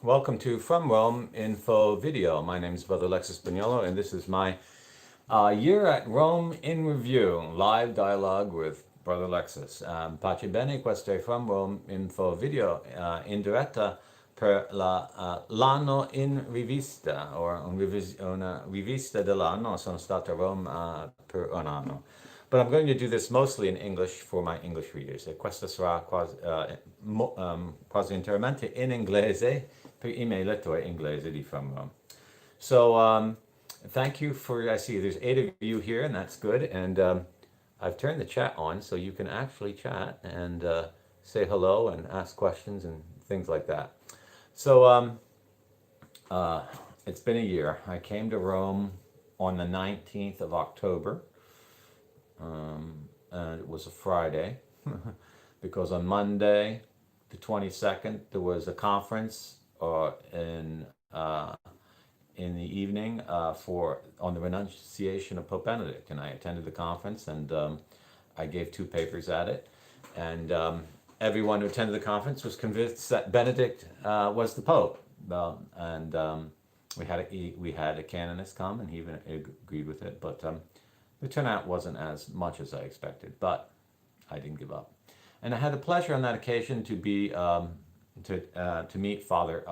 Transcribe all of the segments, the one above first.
Welcome to From Rome.Info video. My name is Brother Alexis Spagnolo, and this is my year at Rome in review, live dialogue with Brother Alexis. Pace bene, questo è From Rome.Info video in diretta per l'anno in rivista, una rivista dell'anno. Sono stato a Rome per un anno. But I'm going to do this mostly in English for my English readers. E questo sarà quasi interamente in inglese per i miei lettori inglesi di From Rome. So thank you for, I see there's 8 of you here, and that's good. And I've turned the chat on so you can actually chat and say hello and ask questions and things like that. So it's been a year. I came to Rome on the 19th of October, and it was a Friday because on Monday, the 22nd, there was a conference in the evening on the renunciation of Pope Benedict, and I attended the conference, and I gave 2 papers at it, and everyone who attended the conference was convinced that Benedict was the Pope, and we had a canonist come, and he even agreed with it, but the turnout wasn't as much as I expected, but I didn't give up, and I had the pleasure on that occasion to be to meet Father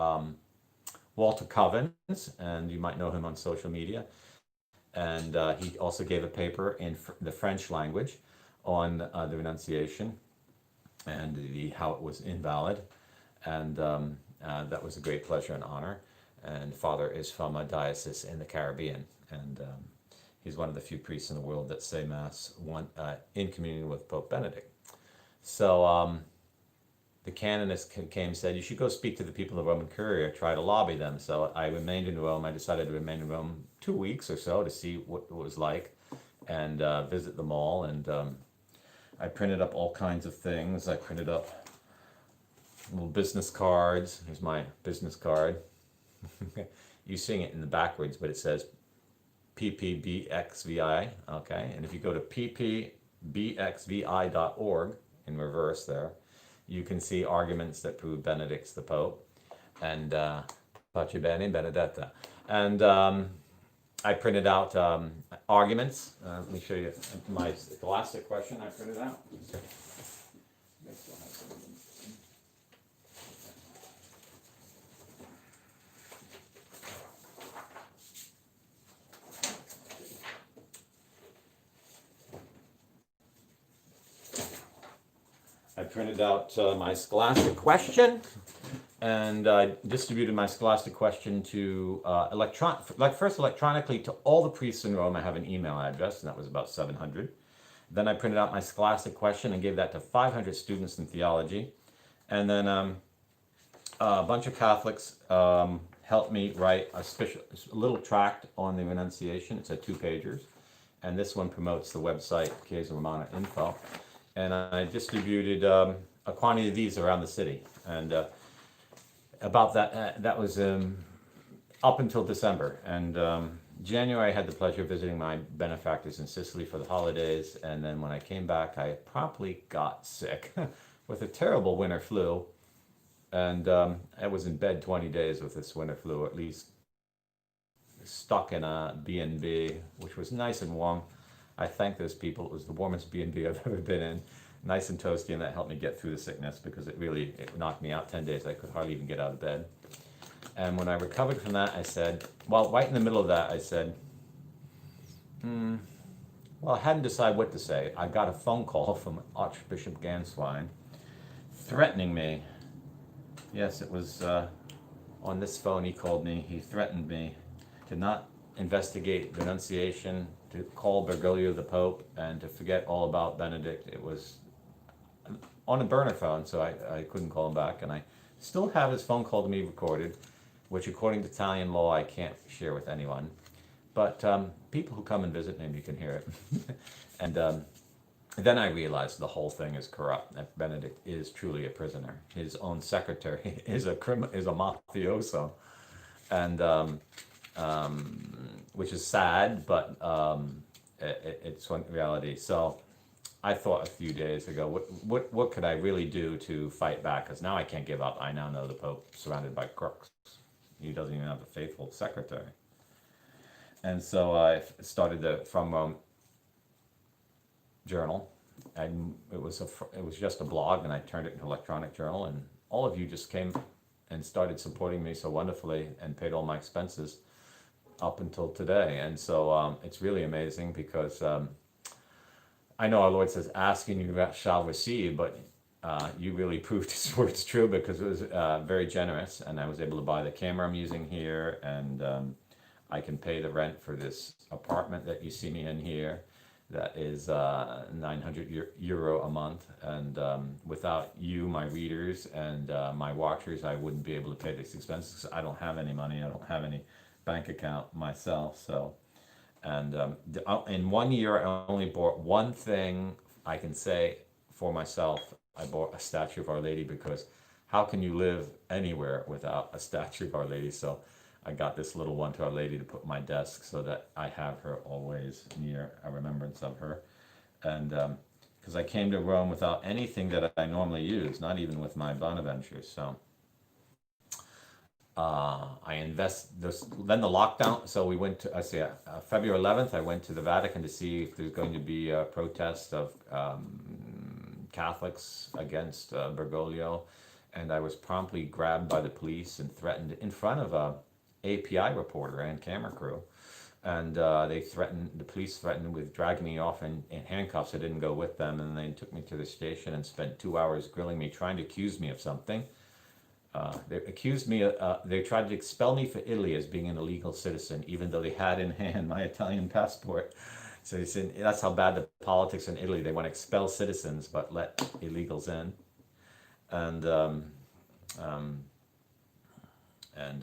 Walter Covens, and you might know him on social media. And he also gave a paper in the French language on the renunciation and how it was invalid. And that was a great pleasure and honor. And Father is from a diocese in the Caribbean. And he's one of the few priests in the world that say Mass in communion with Pope Benedict. So the canonist came and said, you should go speak to the people of the Roman Curia, try to lobby them. So I remained in Rome. I decided to remain in Rome 2 weeks or so to see what it was like and visit them all. And I printed up all kinds of things. I printed up little business cards. Here's my business card. You seeing it in the backwards, but it says PPBXVI, okay? And if you go to ppbxvi.org in reverse there, you can see arguments that prove Benedict's the Pope, and Pace bene, Benedetta. And I printed out arguments. Let me show you my scholastic question I printed out. I printed out my scholastic question, and I distributed my scholastic question to first electronically to all the priests in Rome. I have an email address, and that was about 700. Then I printed out my scholastic question and gave that to 500 students in theology, and then a bunch of Catholics helped me write a little tract on the renunciation. It's a 2-pagers, and this one promotes the website FromRome.Info. And I distributed a quantity of these around the city. And about that was up until December. And January, I had the pleasure of visiting my benefactors in Sicily for the holidays. And then when I came back, I promptly got sick with a terrible winter flu. And I was in bed 20 days with this winter flu, at least stuck in a B&B, which was nice and warm. I thank those people. It was the warmest B&B I've ever been in. Nice and toasty, and that helped me get through the sickness because it knocked me out 10 days. I could hardly even get out of bed. And when I recovered from that, I said, well, right in the middle of that, I said, well, I hadn't decided what to say. I got a phone call from Archbishop Ganswein threatening me. Yes, it was on this phone he called me. He threatened me to not investigate renunciation, to call Bergoglio the Pope, and to forget all about Benedict. It was on a burner phone, so I couldn't call him back. And I still have his phone call to me recorded, which according to Italian law I can't share with anyone. But people who come and visit maybe can hear it. And then I realized the whole thing is corrupt, that Benedict is truly a prisoner. His own secretary is a mafioso. And which is sad, but it's one reality. So I thought a few days ago, what could I really do to fight back? Because now I can't give up. I now know the Pope's surrounded by crooks. He doesn't even have a faithful secretary. And so I started the From Rome journal, and it was just a blog, and I turned it into an electronic journal, and all of you just came and started supporting me so wonderfully and paid all my expenses up until today. And so it's really amazing because I know our Lord says, ask and you shall receive, but you really proved his words true, because it was very generous, and I was able to buy the camera I'm using here, and I can pay the rent for this apartment that you see me in here. That is 900 euro a month, and without you, my readers, and my watchers, I wouldn't be able to pay these expenses. I don't have any money. I don't have any bank account myself. So, and in 1 year, I only bought one thing I can say for myself. I bought a statue of Our Lady, because how can you live anywhere without a statue of Our Lady? So I got this little one to Our Lady to put on my desk, so that I have her always near, a remembrance of her. And because I came to Rome without anything that I normally use, not even with my Bonaventures. So I invest this. Then the lockdown. So we went to, February 11th, I went to the Vatican to see if there's going to be a protest of Catholics against Bergoglio, and I was promptly grabbed by the police and threatened in front of a API reporter and camera crew, and the police threatened with dragging me off in handcuffs. I didn't go with them, and they took me to the station and spent 2 hours grilling me, trying to accuse me of something. They tried to expel me for Italy as being an illegal citizen, even though they had in hand my Italian passport. So they said that's how bad the politics in Italy. They want to expel citizens but let illegals in. And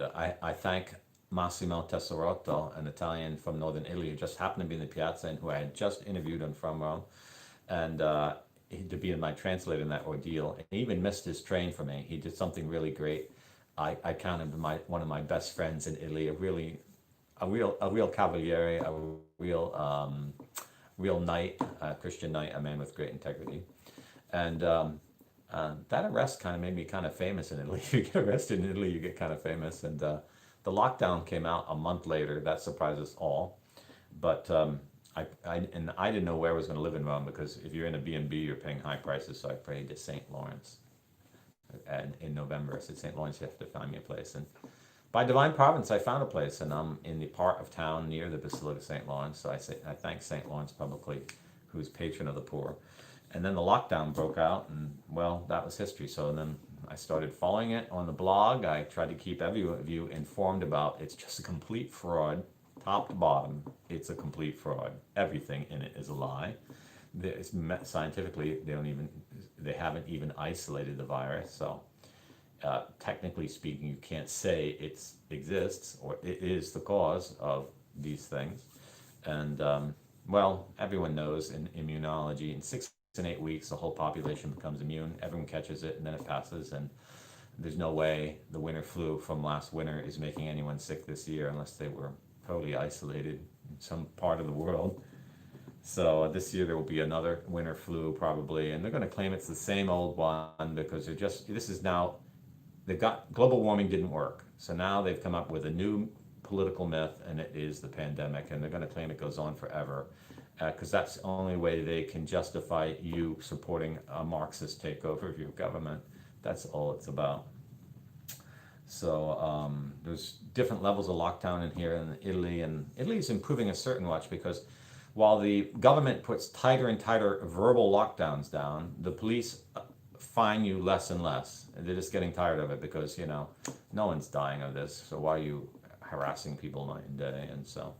I thank Massimo Tesserotto, an Italian from northern Italy, who just happened to be in the piazza and who I had just interviewed on From Rome, and to be my translator in that ordeal. And he even missed his train for me. He did something really great. I count him one of my best friends in Italy, a real cavaliere, a real knight, a Christian knight, a man with great integrity. And that arrest kind of made me kind of famous in Italy. If you get arrested in Italy, you get kind of famous. And the lockdown came out a month later. That surprised us all. But I didn't know where I was going to live in Rome, because if you're in a B&B, you're paying high prices. So I prayed to St. Lawrence. And in November, I said, St. Lawrence, you have to find me a place. And by divine providence, I found a place, and I'm in the part of town near the Basilica of St. Lawrence. So I thank St. Lawrence publicly, who's patron of the poor. And then the lockdown broke out, and well, that was history. So then I started following it on the blog. I tried to keep every of you informed about it's just a complete fraud, top to bottom. It's a complete fraud. Everything in it is a lie. Scientifically, they haven't even isolated the virus. So technically speaking, you can't say it exists or it is the cause of these things. And well, everyone knows in immunology, in 6 and 8 weeks, the whole population becomes immune. Everyone catches it, and then it passes. And there's no way the winter flu from last winter is making anyone sick this year, unless they were totally isolated in some part of the world. So this year there will be another winter flu probably, and they're going to claim it's the same old one, because global warming didn't work. So now they've come up with a new political myth, and it is the pandemic, and they're going to claim it goes on forever, because that's the only way they can justify you supporting a Marxist takeover of your government. That's all it's about. So there's different levels of lockdown in here in Italy, and Italy is improving a certain much, because while the government puts tighter and tighter verbal lockdowns down, the police fine you less and less. They're just getting tired of it, because no one's dying of this, so why are you harassing people night and day? And so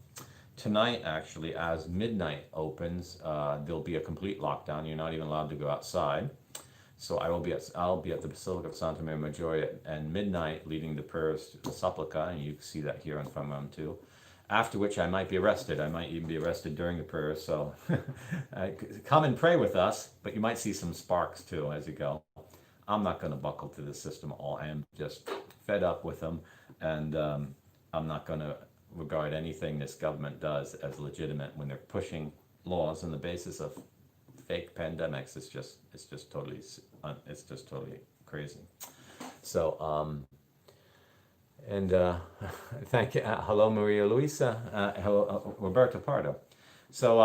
tonight, actually, as midnight opens, there'll be a complete lockdown. You're not even allowed to go outside. So I'll be at the Basilica of Santa Maria Maggiore at midnight, leading the prayers to the Supplica, and you can see that here on From Rome too. After which I might be arrested. I might even be arrested during the prayer. So come and pray with us, but you might see some sparks too as you go. I'm not going to buckle to the system at all. I am just fed up with them, and I'm not going to regard anything this government does as legitimate when they're pushing laws on the basis of fake pandemics. It's just totally crazy. So, and thank you. Hello, Maria Luisa. Hello, Roberto Pardo. So,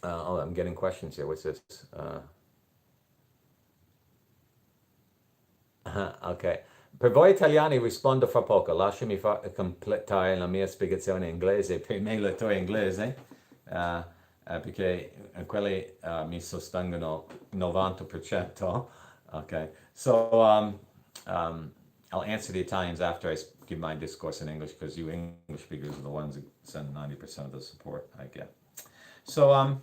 oh, I'm getting questions here. What's this? Ok. Per voi italiani rispondo fra poco. Lasciami completare la mia spiegazione in inglese per i miei lettori inglesi, perché quelli mi sostengono 90%. Okay. So I'll answer the Italians after I give my discourse in English, because you English speakers are the ones that send 90% of the support I get. So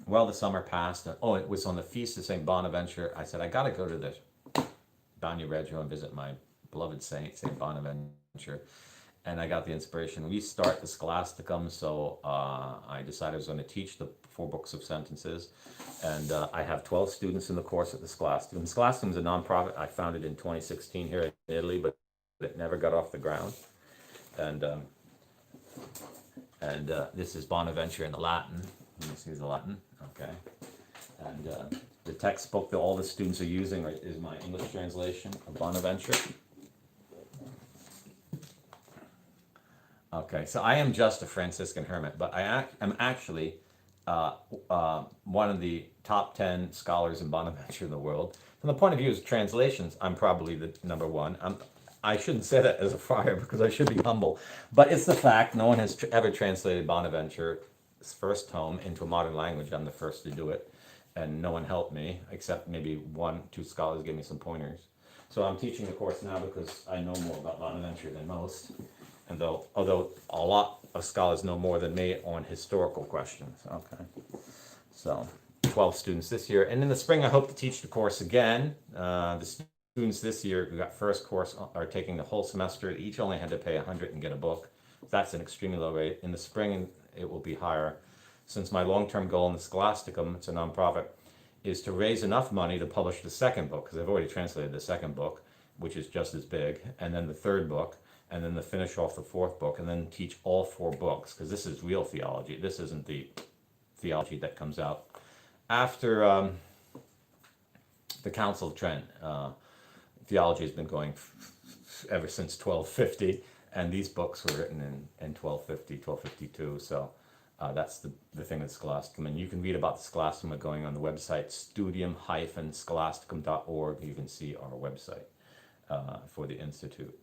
well, the summer passed. Oh, it was on the feast of St. Bonaventure. I said, I got to go to the Bagno Reggio and visit my beloved saint, St. Bonaventure. And I got the inspiration. We start the Scholasticum, so I decided I was going to teach the 4 books of sentences. And I have 12 students in the course at the Scholasticum. The Scholasticum is a nonprofit. I founded in 2016 here in Italy, but it never got off the ground. And this is Bonaventure in the Latin. This is the Latin, okay. And the textbook that all the students are using is my English translation of Bonaventure. Okay, so I am just a Franciscan hermit, but I am actually one of the top 10 scholars in Bonaventure in the world. From the point of view of translations, I'm probably the number one. I shouldn't say that as a friar, because I should be humble, but it's the fact. No one has ever translated Bonaventure's first tome into a modern language. I'm the first to do it, and no one helped me, except maybe 1-2 scholars gave me some pointers. So I'm teaching the course now because I know more about Bonaventure than most. And although a lot of scholars know more than me on historical questions. Okay, so 12 students this year, and in the spring I hope to teach the course again. The students this year who got first course are taking the whole semester. Each only had to pay 100 and get a book. That's an extremely low rate. In the spring it will be higher, since my long-term goal in the Scholasticum, it's a nonprofit, is to raise enough money to publish the second book, because I've already translated the second book, which is just as big, and then the third book, and then to finish off the 4th book, and then teach all 4 books, because this is real theology. This isn't the theology that comes out after the Council of Trent. Theology has been going ever since 1250, and these books were written in 1250, 1252, so that's the thing with Scholasticum. And you can read about the Scholasticum by going on the website studium-scholasticum.org. You can see our website for the Institute.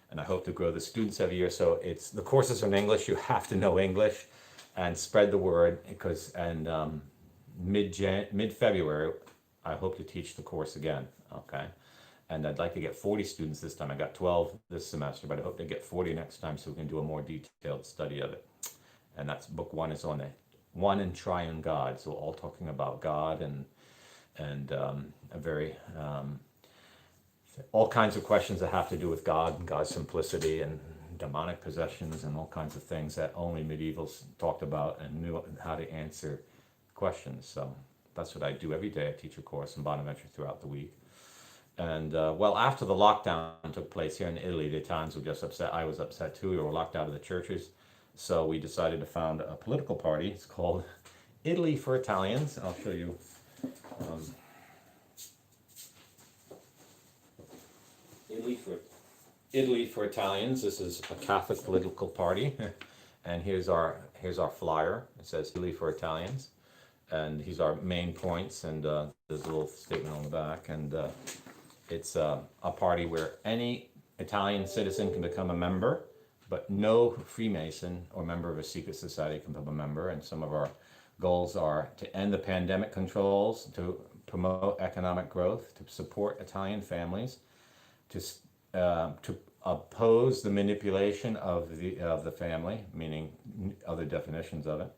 And I hope to grow the students every year. So the courses are in English. You have to know English and spread the word, because mid-February I hope to teach the course again. Okay, and I'd like to get 40 students this time. I got 12 this semester, but I hope to get 40 next time, so we can do a more detailed study of it. And that's book 1 is on the one and triune God. So all talking about God and a very all kinds of questions that have to do with God and God's simplicity and demonic possessions and all kinds of things that only medievals talked about and knew how to answer questions. So that's what I do every day. I teach a course in Bonaventure throughout the week. And well, after the lockdown took place here in Italy, the Italians were just upset. I was upset too. We were locked out of the churches. So we decided to found a political party. It's called Italy for Italians. I'll show you. Italy for Italians. This is a Catholic political party, and here's our flyer. It says Italy for Italians, and these are main points. And there's a little statement on the back. And it's a party where any Italian citizen can become a member, but no Freemason or member of a secret society can become a member. And some of our goals are to end the pandemic controls, to promote economic growth, to support Italian families, to oppose the manipulation of the family, meaning other definitions of it,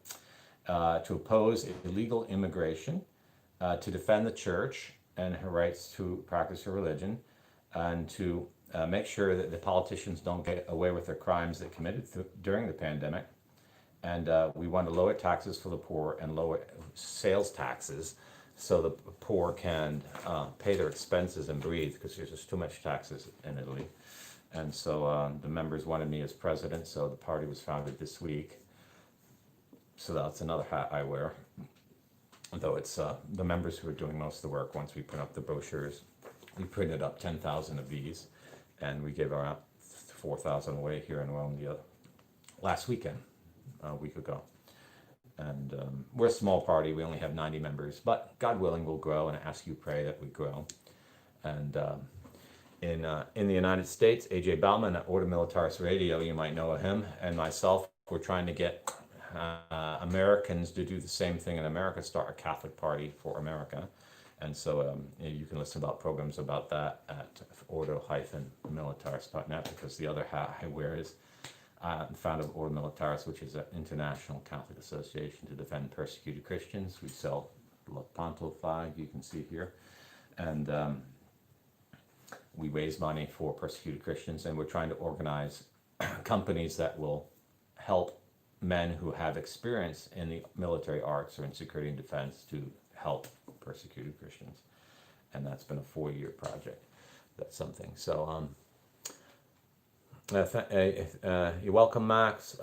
to oppose illegal immigration, to defend the church and her rights to practice her religion, and to make sure that the politicians don't get away with their crimes they committed during the pandemic. And we want to lower taxes for the poor and lower sales taxes, so the poor can pay their expenses and breathe, because there's just too much taxes in Italy. And so the members wanted me as president, so the party was founded this week. So that's another hat I wear. though it's the members who are doing most of the work. Once we print up the brochures, we printed up 10,000 of these, and we gave around 4,000 away here in Rome last weekend, a week ago. And we're a small party. We only have 90 members, but God willing, we'll grow, and I ask you pray that we grow. And in the United States, A.J. Bauman at Order Militaris Radio, you might know of him, and myself, we're trying to get Americans to do the same thing in America, start a Catholic party for America. And so you can listen about programs about that at ordo-militaris.net, because the other hat I wear is founder of Ordo Militaris, which is an international Catholic association to defend persecuted Christians. We sell La Panto flag, you can see here. And we raise money for persecuted Christians, and we're trying to organize companies that will help men who have experience in the military arts or in security and defense to help persecuted Christians. And that's been a 4-year project. That's something. So you're welcome, Max.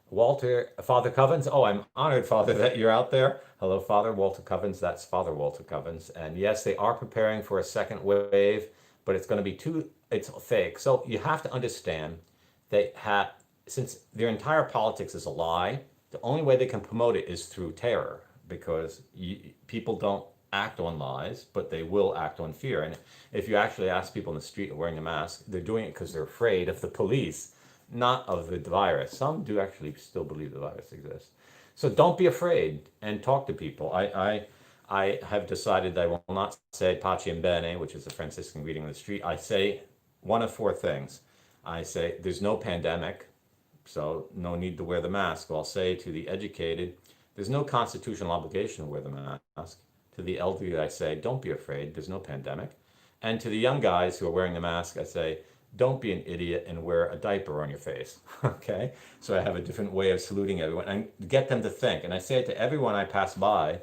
Walter, Father Covens. Oh, I'm honored, Father, that you're out there. Hello, Father Walter Covens. That's Father Walter Covens. And yes, they are preparing for a second wave, but it's going to be it's fake. So you have to understand they have, since their entire politics is a lie, the only way they can promote it is through terror, because people don't act on lies, but they will act on fear. And if you actually ask people in the street wearing a mask, they're doing it because they're afraid of the police, not of the virus. Some do actually still believe the virus exists. So don't be afraid and talk to people. I have decided that I will not say Pace and Bene, which is a Franciscan greeting on the street. I say one of 4 things. I say there's no pandemic, so no need to wear the mask. I'll say to the educated, there's no constitutional obligation to wear the mask. To the elderly, I say, don't be afraid, there's no pandemic. And to the young guys who are wearing the mask, I say, don't be an idiot and wear a diaper on your face. Okay? So I have a different way of saluting everyone and get them to think. And I say it to everyone I pass by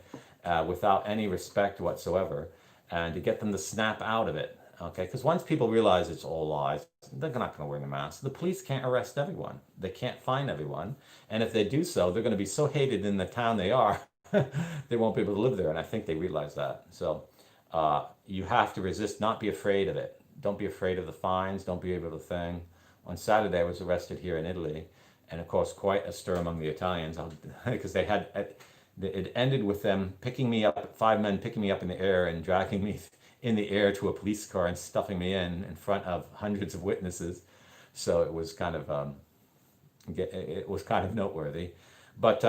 without any respect whatsoever, and to get them to snap out of it. Okay? Because once people realize it's all lies, they're not going to wear the mask. The police can't arrest everyone. They can't find everyone. And if they do so, they're going to be so hated in the town they are, they won't be able to live there. And I think they realize that. So you have to resist, not be afraid of it. Don't be afraid of the fines. Don't be able to thing. On Saturday, I was arrested here in Italy. And of course, quite a stir among the Italians, because they had, it ended with them picking me up, 5 men picking me up in the air and dragging me in the air to a police car and stuffing me in front of hundreds of witnesses. So it was kind of, noteworthy. But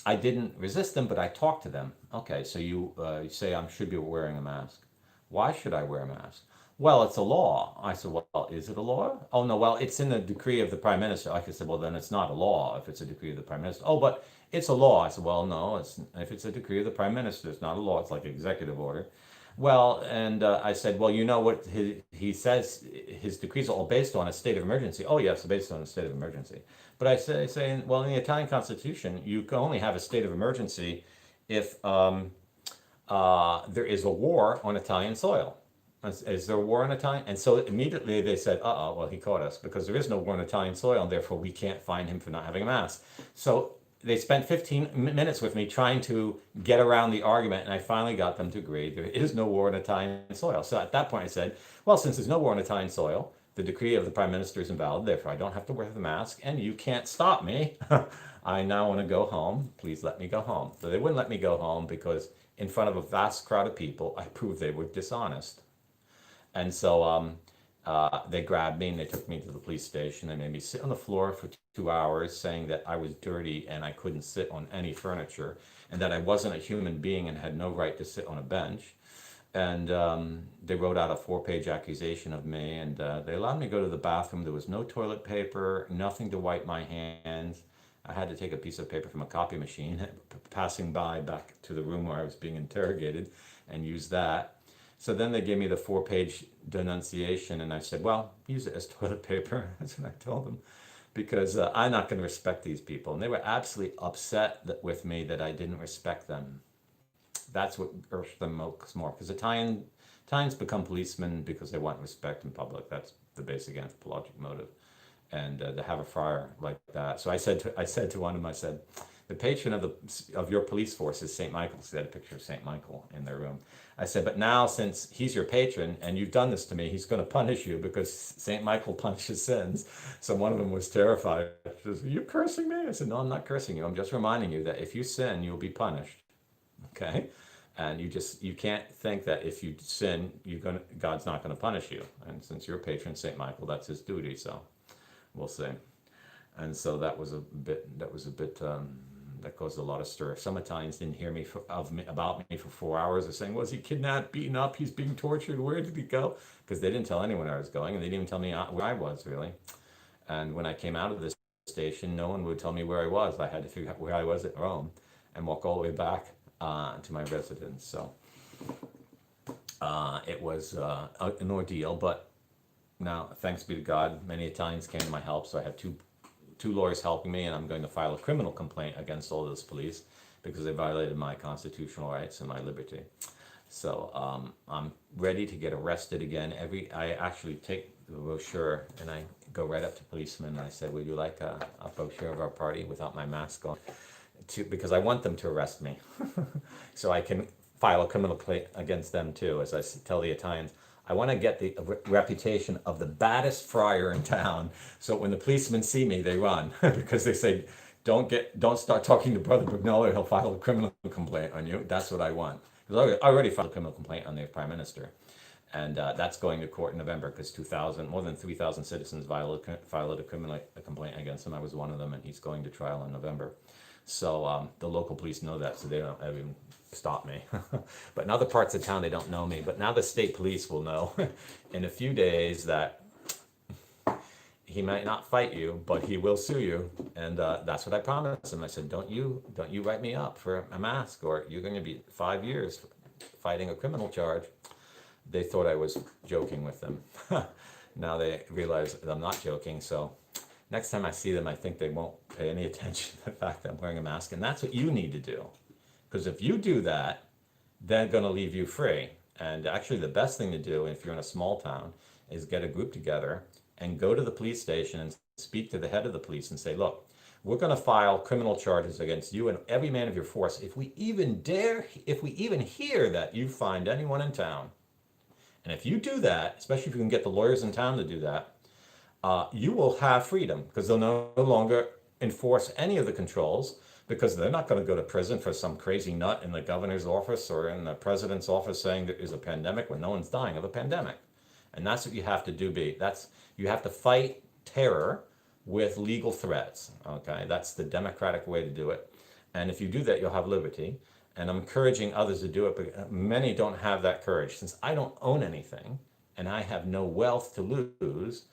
I didn't resist them, but I talked to them. Okay, so you say I should be wearing a mask. Why should I wear a mask? Well, it's a law. I said, well, is it a law? Oh, no, well, it's in the decree of the prime minister. I said, well, then it's not a law if it's a decree of the prime minister. Oh, but it's a law. I said, well, no, if it's a decree of the prime minister, it's not a law. It's like an executive order. Well, and I said, well, you know what he says his decrees are all based on a state of emergency. Oh, yes, based on a state of emergency. But I say, well, in the Italian Constitution, you can only have a state of emergency if there is a war on Italian soil. Is there a war on Italian? And so immediately they said, well, he caught us, because there is no war on Italian soil, and therefore we can't fine him for not having a mask. So they spent 15 minutes with me trying to get around the argument, and I finally got them to agree there is no war on Italian soil. So at that point I said, well, since there's no war on Italian soil, the decree of the prime minister is invalid, therefore I don't have to wear the mask, and you can't stop me. I now want to go home. Please let me go home. So they wouldn't let me go home because in front of a vast crowd of people, I proved they were dishonest. And so they grabbed me and they took me to the police station. They made me sit on the floor for 2 hours, saying that I was dirty and I couldn't sit on any furniture, and that I wasn't a human being and had no right to sit on a bench. And they wrote out a 4-page accusation of me, and they allowed me to go to the bathroom. There was no toilet paper, nothing to wipe my hands. I had to take a piece of paper from a copy machine, passing by back to the room where I was being interrogated, and use that. So then they gave me the 4-page denunciation, and I said, well, use it as toilet paper. That's what I told them, because I'm not going to respect these people. And they were absolutely upset with me that I didn't respect them. That's what irks them most more, because Italians become policemen because they want respect in public. That's the basic anthropologic motive. And to have a friar like that. So I said to one of them, I said, the patron of your police force is St. Michael. So they had a picture of St. Michael in their room. I said, but now since he's your patron and you've done this to me, he's going to punish you because St. Michael punishes sins. So one of them was terrified. She says, are you cursing me? I said, no, I'm not cursing you. I'm just reminding you that if you sin, you'll be punished. Okay? And you can't think that if you sin, God's not going to punish you. And since you're patron St. Michael, that's his duty. So we'll see. And so that caused a lot of stir. Some Italians didn't hear about me for 4 hours. They're saying, was he kidnapped, beaten up, he's being tortured, where did he go? Because they didn't tell anyone I was going, and they didn't even tell me where I was, really. And when I came out of the station, no one would tell me where I was. I had to figure out where I was at Rome and walk all the way back to my residence. So it was an ordeal, but now, thanks be to God, many Italians came to my help, so I have two lawyers helping me, and I'm going to file a criminal complaint against all those police because they violated my constitutional rights and my liberty. So I'm ready to get arrested again. I actually take the brochure and I go right up to policemen and I say, would you like a brochure of our party without my mask on? Because I want them to arrest me so I can file a criminal complaint against them too. As I tell the Italians, I want to get the reputation of the baddest friar in town, so when the policemen see me, they run because they say, "Don't start talking to Brother Brugnolo. He'll file a criminal complaint on you." That's what I want. Because I already filed a criminal complaint on the Prime Minister, and that's going to court in November because more than 3,000 citizens filed a criminal complaint against him. I was one of them, and he's going to trial in November. So the local police know that, so they don't even stop me. But in other parts of town, they don't know me. But now the state police will know in a few days that he might not fight you, but he will sue you. And that's what I promised him. I said, don't you write me up for a mask, or you're going to be 5 years fighting a criminal charge. They thought I was joking with them. Now they realize that I'm not joking. So next time I see them, I think they won't pay any attention to the fact that I'm wearing a mask. And that's what you need to do. Because if you do that, they're going to leave you free. And actually, the best thing to do if you're in a small town is get a group together and go to the police station and speak to the head of the police and say, look, we're going to file criminal charges against you and every man of your force. If we even hear that you find anyone in town, and if you do that, especially if you can get the lawyers in town to do that, you will have freedom because they'll no longer enforce any of the controls, because they're not going to go to prison for some crazy nut in the governor's office or in the president's office saying there is a pandemic when no one's dying of a pandemic. And that's what you have to do. You have to fight terror with legal threats. Okay, that's the democratic way to do it. And if you do that, you'll have liberty. And I'm encouraging others to do it, but many don't have that courage. Since I don't own anything and I have no wealth to lose,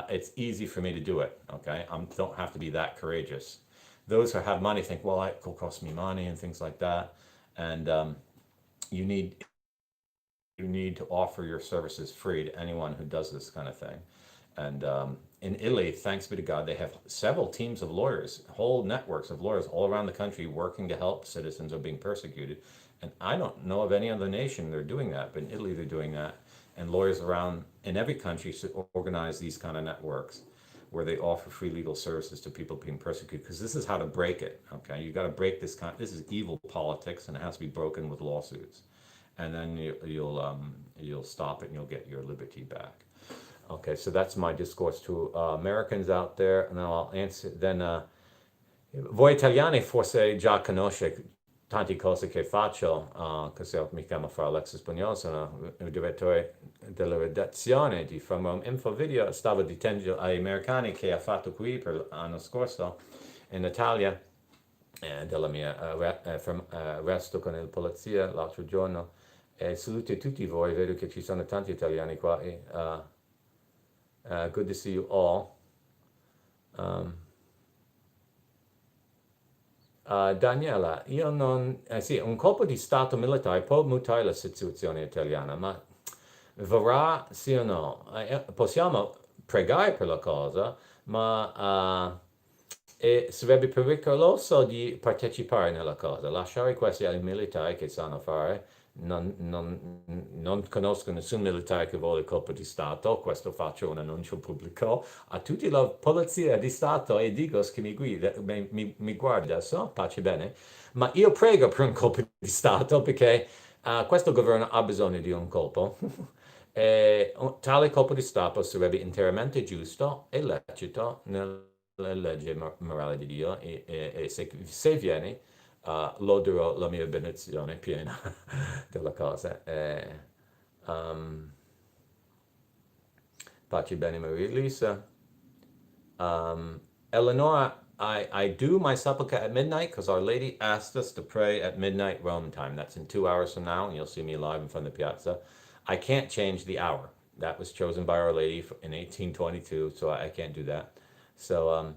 it's easy for me to do it. Okay, I don't have to be that courageous. Those who have money think, well, it will cost me money and things like that. And you need to offer your services free to anyone who does this kind of thing. And in Italy, thanks be to God, they have several teams of lawyers, whole networks of lawyers all around the country working to help citizens who are being persecuted. And I don't know of any other nation they're doing that, but in Italy they're doing that. And lawyers around in every country should organize these kind of networks where they offer free legal services to people being persecuted, because this is how to break it. Okay, you got to break this this is evil politics, and it has to be broken with lawsuits, and then you'll stop it and you'll get your liberty back. Okay, so that's my discourse to Americans out there. Now I'll answer then. Voi italiani forse già conosce tante cose che faccio, che mi chiamo Fra Alexis Bugnol, sono il direttore della redazione di FromRome.Info Video. Stavo dicendo agli americani che ha fatto qui per l'anno scorso in Italia, della mia arresto con il polizia l'altro giorno. Saluti a tutti voi, vedo che ci sono tanti italiani qua. Good to see you all. Daniela, io non... sì, un colpo di Stato militare può mutare la situazione italiana, ma verrà sì o no? Possiamo pregare per la cosa, ma sarebbe pericoloso di partecipare nella cosa, lasciare questi ai militari che sanno fare, non conosco nessun militare che vuole colpo di Stato, questo faccio un annuncio pubblico a tutti la polizia di Stato e dico che mi guida, mi guarda adesso, pace bene, ma io prego per un colpo di Stato perché questo governo ha bisogno di un colpo. E tale colpo di Stato sarebbe interamente giusto e lecito nella legge morale di Dio e se viene lodero la mia benedizione piena della cosa. Um, pace bene Maria Lisa. Eleanor, I do my supplica at midnight because Our Lady asked us to pray at midnight Rome time. That's in 2 hours from now, and you'll see me live in front of the piazza. I can't change the hour. That was chosen by Our Lady in 1822, so I can't do that. So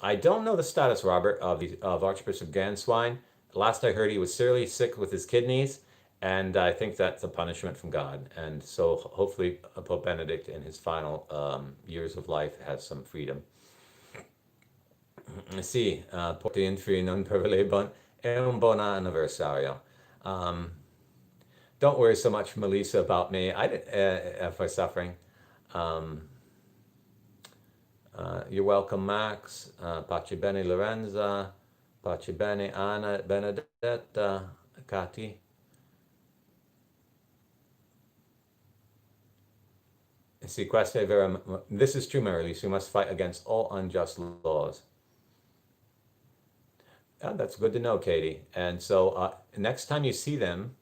I don't know the status, Robert, of Archbishop Ganswine. Last I heard, he was seriously sick with his kidneys, and I think that's a punishment from God. And so hopefully Pope Benedict in his final years of life has some freedom. Sì, porti in free non prevalebant, è un buon anniversario. Don't worry so much, Melissa, about me. For suffering. You're welcome, Max. Pace bene, Lorenza. Pace bene, Anna, Benedetta, Kati. See, questo è vero. This is true, Marilise. We must fight against all unjust laws. Oh, that's good to know, Katie. And so next time you see them,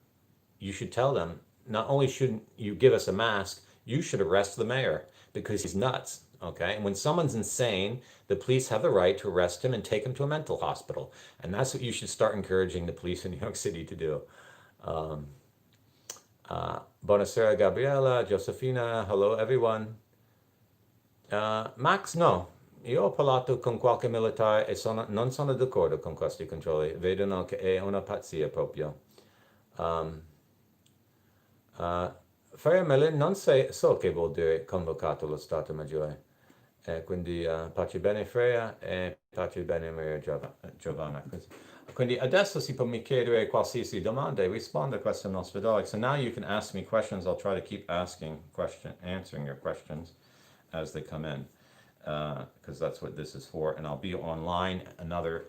you should tell them, not only should you give us a mask, you should arrest the mayor because he's nuts. Okay. And when someone's insane, the police have the right to arrest him and take him to a mental hospital. And that's what you should start encouraging the police in New York City to do. Buonasera, Gabriella, Josefina. Hello, everyone. Max, no. Io ho parlato con qualche militare e non sono d'accordo con questi controlli. Vedono che è una pazzia proprio. Freya Melin, non so che vuol dire convocato lo Stato Maggiore. Quindi pace bene Freya e pace bene Maria Giovanna. Quindi adesso si può mi chiedere qualsiasi domanda e rispondo a questo nostro dialogue. So now you can ask me questions. I'll try to keep answering your questions as they come in. Because that's what this is for. And I'll be online another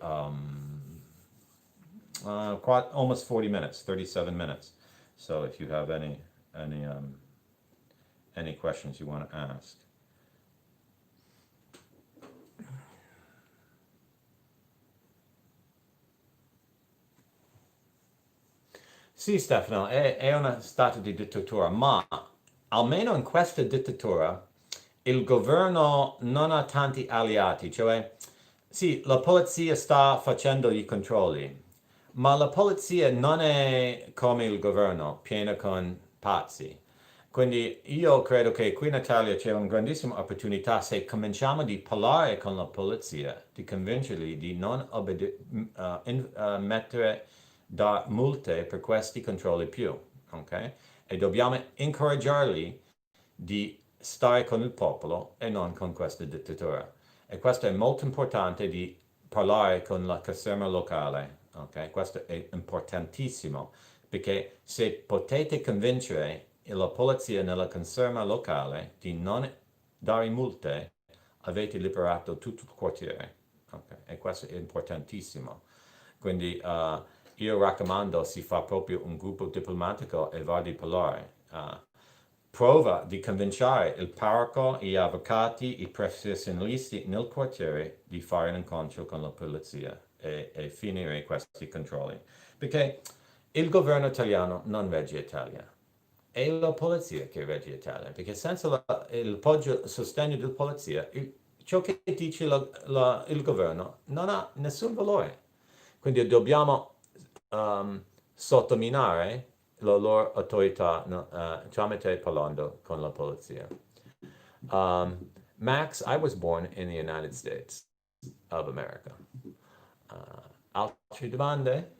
almost 40 minutes, 37 minutes. So if you have any questions you want to ask. Sì, Stefano, è una stato di dittatura, ma almeno in questa dittatura il governo non ha tanti alleati, cioè sì, la polizia sta facendo i controlli, ma la polizia non è come il governo, piena con pazzi. Quindi io credo che qui in Italia c'è una grandissima opportunità se cominciamo a parlare con la polizia, di convincerli di non mettere da multe per questi controlli più, ok? E dobbiamo incoraggiarli di stare con il popolo e non con questa dittatura. E questo è molto importante di parlare con la caserma locale, ok? Questo è importantissimo, perché se potete convincere la polizia nella caserma locale di non dare multe, avete liberato tutto il quartiere, ok? E questo è importantissimo. Quindi io raccomando, si fa proprio un gruppo diplomatico e va di parlare. Prova di convincere il parroco, gli avvocati, i professionisti nel quartiere di fare un incontro con la polizia e finire questi controlli. Perché il governo italiano non regge Italia, è la polizia che regge Italia, perché senza il sostegno della polizia, ciò che dice il governo non ha nessun valore. Quindi dobbiamo sottominare la loro autorità tramite parlando con la polizia. Max, I was born in the United States of America. Altre domande?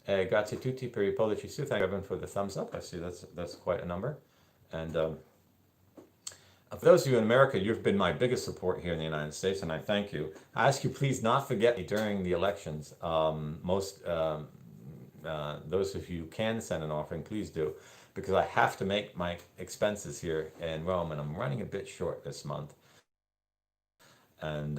Grazie a tutti per I pollici su. Thank everyone for the thumbs up. I see that's quite a number. And for those of you in America, you've been my biggest support here in the United States, and I thank you. I ask you please not forget me during the elections. those of you who can send an offering, please do, because I have to make my expenses here in Rome, and I'm running a bit short this month. And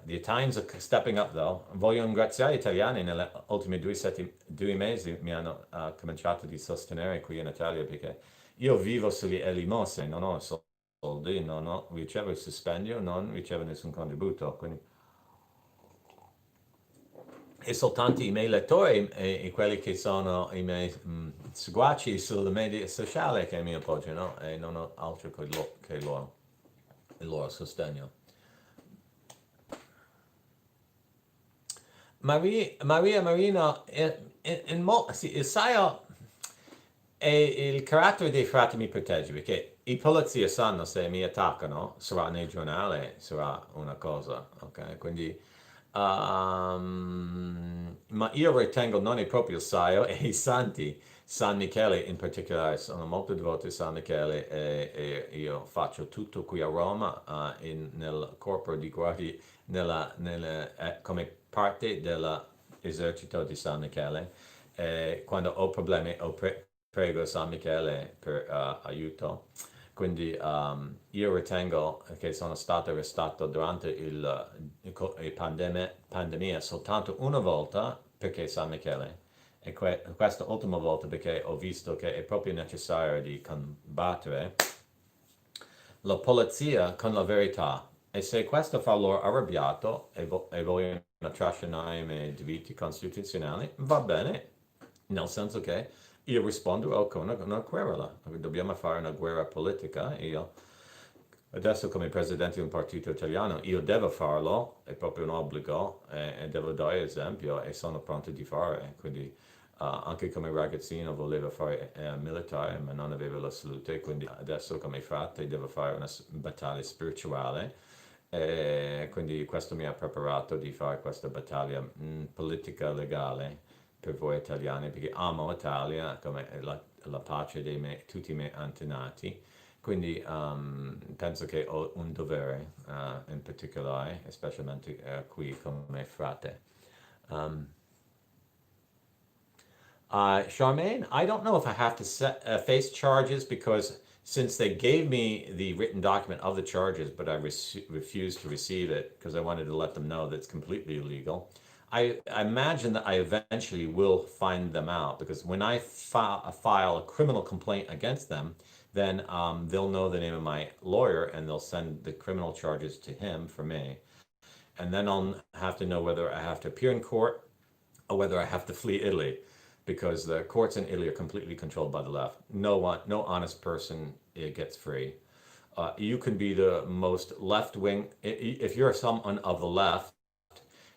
the Italians are stepping up, though. Voglio ringraziare gli italiani nelle ultime 2 mesi mi hanno cominciato di sostenere qui in Italia, perché io vivo sulle elemosine, non ho soldi, ricevo il stipendio, non ricevo nessun contributo. Quindi e soltanto i miei lettori e quelli che sono i miei seguaci sulle medie sociali che mi appoggiano, e non ho altro che il loro sostegno. Maria Marino, sì, sai, il carattere dei frati mi protegge, perché i polizia sanno se mi attaccano, sarà nel giornale, sarà una cosa, ok? Quindi, ma io ritengo non è proprio il saio, e i santi, San Michele in particolare, sono molto devoto a San Michele, e io faccio tutto qui a Roma, nel corpo di guardia, come parte dell'esercito di San Michele. Quando ho problemi prego San Michele per aiuto. Quindi io ritengo che sono stato arrestato durante la pandemia soltanto una volta, perché San Michele, e questa ultima volta perché ho visto che è proprio necessario di combattere la polizia con la verità. E se questo fa loro arrabbiato e vogliono trascinare i miei diritti costituzionali, va bene, nel senso che io rispondo con una querela. Dobbiamo fare una guerra politica. Io adesso, come presidente di un partito italiano, io devo farlo, è proprio un obbligo, e devo dare esempio, e sono pronto di fare. Quindi anche come ragazzino volevo fare militare, ma non avevo la salute, quindi adesso come frate devo fare una battaglia spirituale, e quindi questo mi ha preparato di fare questa battaglia politica legale per voi italiani, perché amo l'Italia come la pace tutti i miei antenati. Quindi penso che ho un dovere in particolare, specialmente qui come frate. Charmaine, I don't know if I have to face charges, because since they gave me the written document of the charges, but I refused to receive it because I wanted to let them know that it's completely illegal. I imagine that I eventually will find them out, because when I file a criminal complaint against them, then they'll know the name of my lawyer, and they'll send the criminal charges to him for me. And then I'll have to know whether I have to appear in court or whether I have to flee Italy, because the courts in Italy are completely controlled by the left. No honest person gets free. You can be the most left-wing. If you're someone of the left,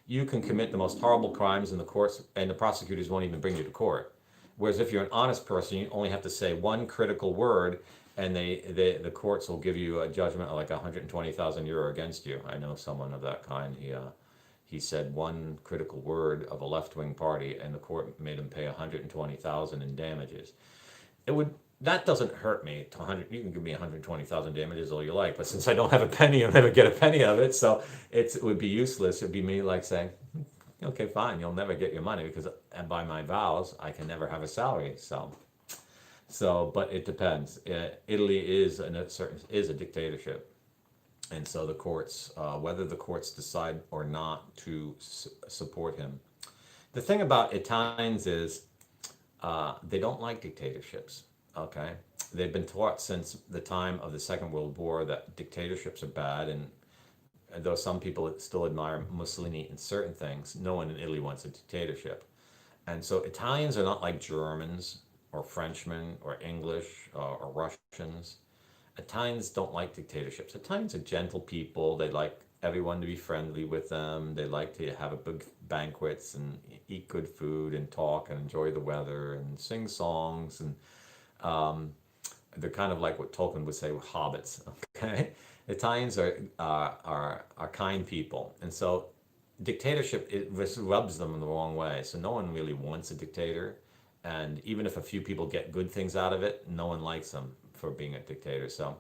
you can commit the most horrible crimes in the courts, and the prosecutors won't even bring you to court. Whereas if you're an honest person, you only have to say one critical word, and the courts will give you a judgment of like 120,000 euro against you. I know someone of that kind. He said one critical word of a left-wing party, and the court made him pay 120,000 in damages. That doesn't hurt me. You can give me 120,000 damages all you like, but since I don't have a penny, I'll never get a penny of it. So it would be useless. It'd be me like saying, okay, fine, you'll never get your money, because by my vows, I can never have a salary. But it depends. Italy is a dictatorship. And so the courts, whether the courts decide or not to support him. The thing about Italians is they don't like dictatorships, okay? They've been taught since the time of the Second World War that dictatorships are bad, and though some people still admire Mussolini in certain things, no one in Italy wants a dictatorship. And so Italians are not like Germans or Frenchmen or English or Russians. Italians don't like dictatorships. Italians are gentle people. They like everyone to be friendly with them. They like to have big banquets and eat good food and talk and enjoy the weather and sing songs. And they're kind of like what Tolkien would say, hobbits. Okay, Italians are kind people, and so dictatorship, it rubs them in the wrong way. So no one really wants a dictator, and even if a few people get good things out of it, no one likes them for being a dictator. So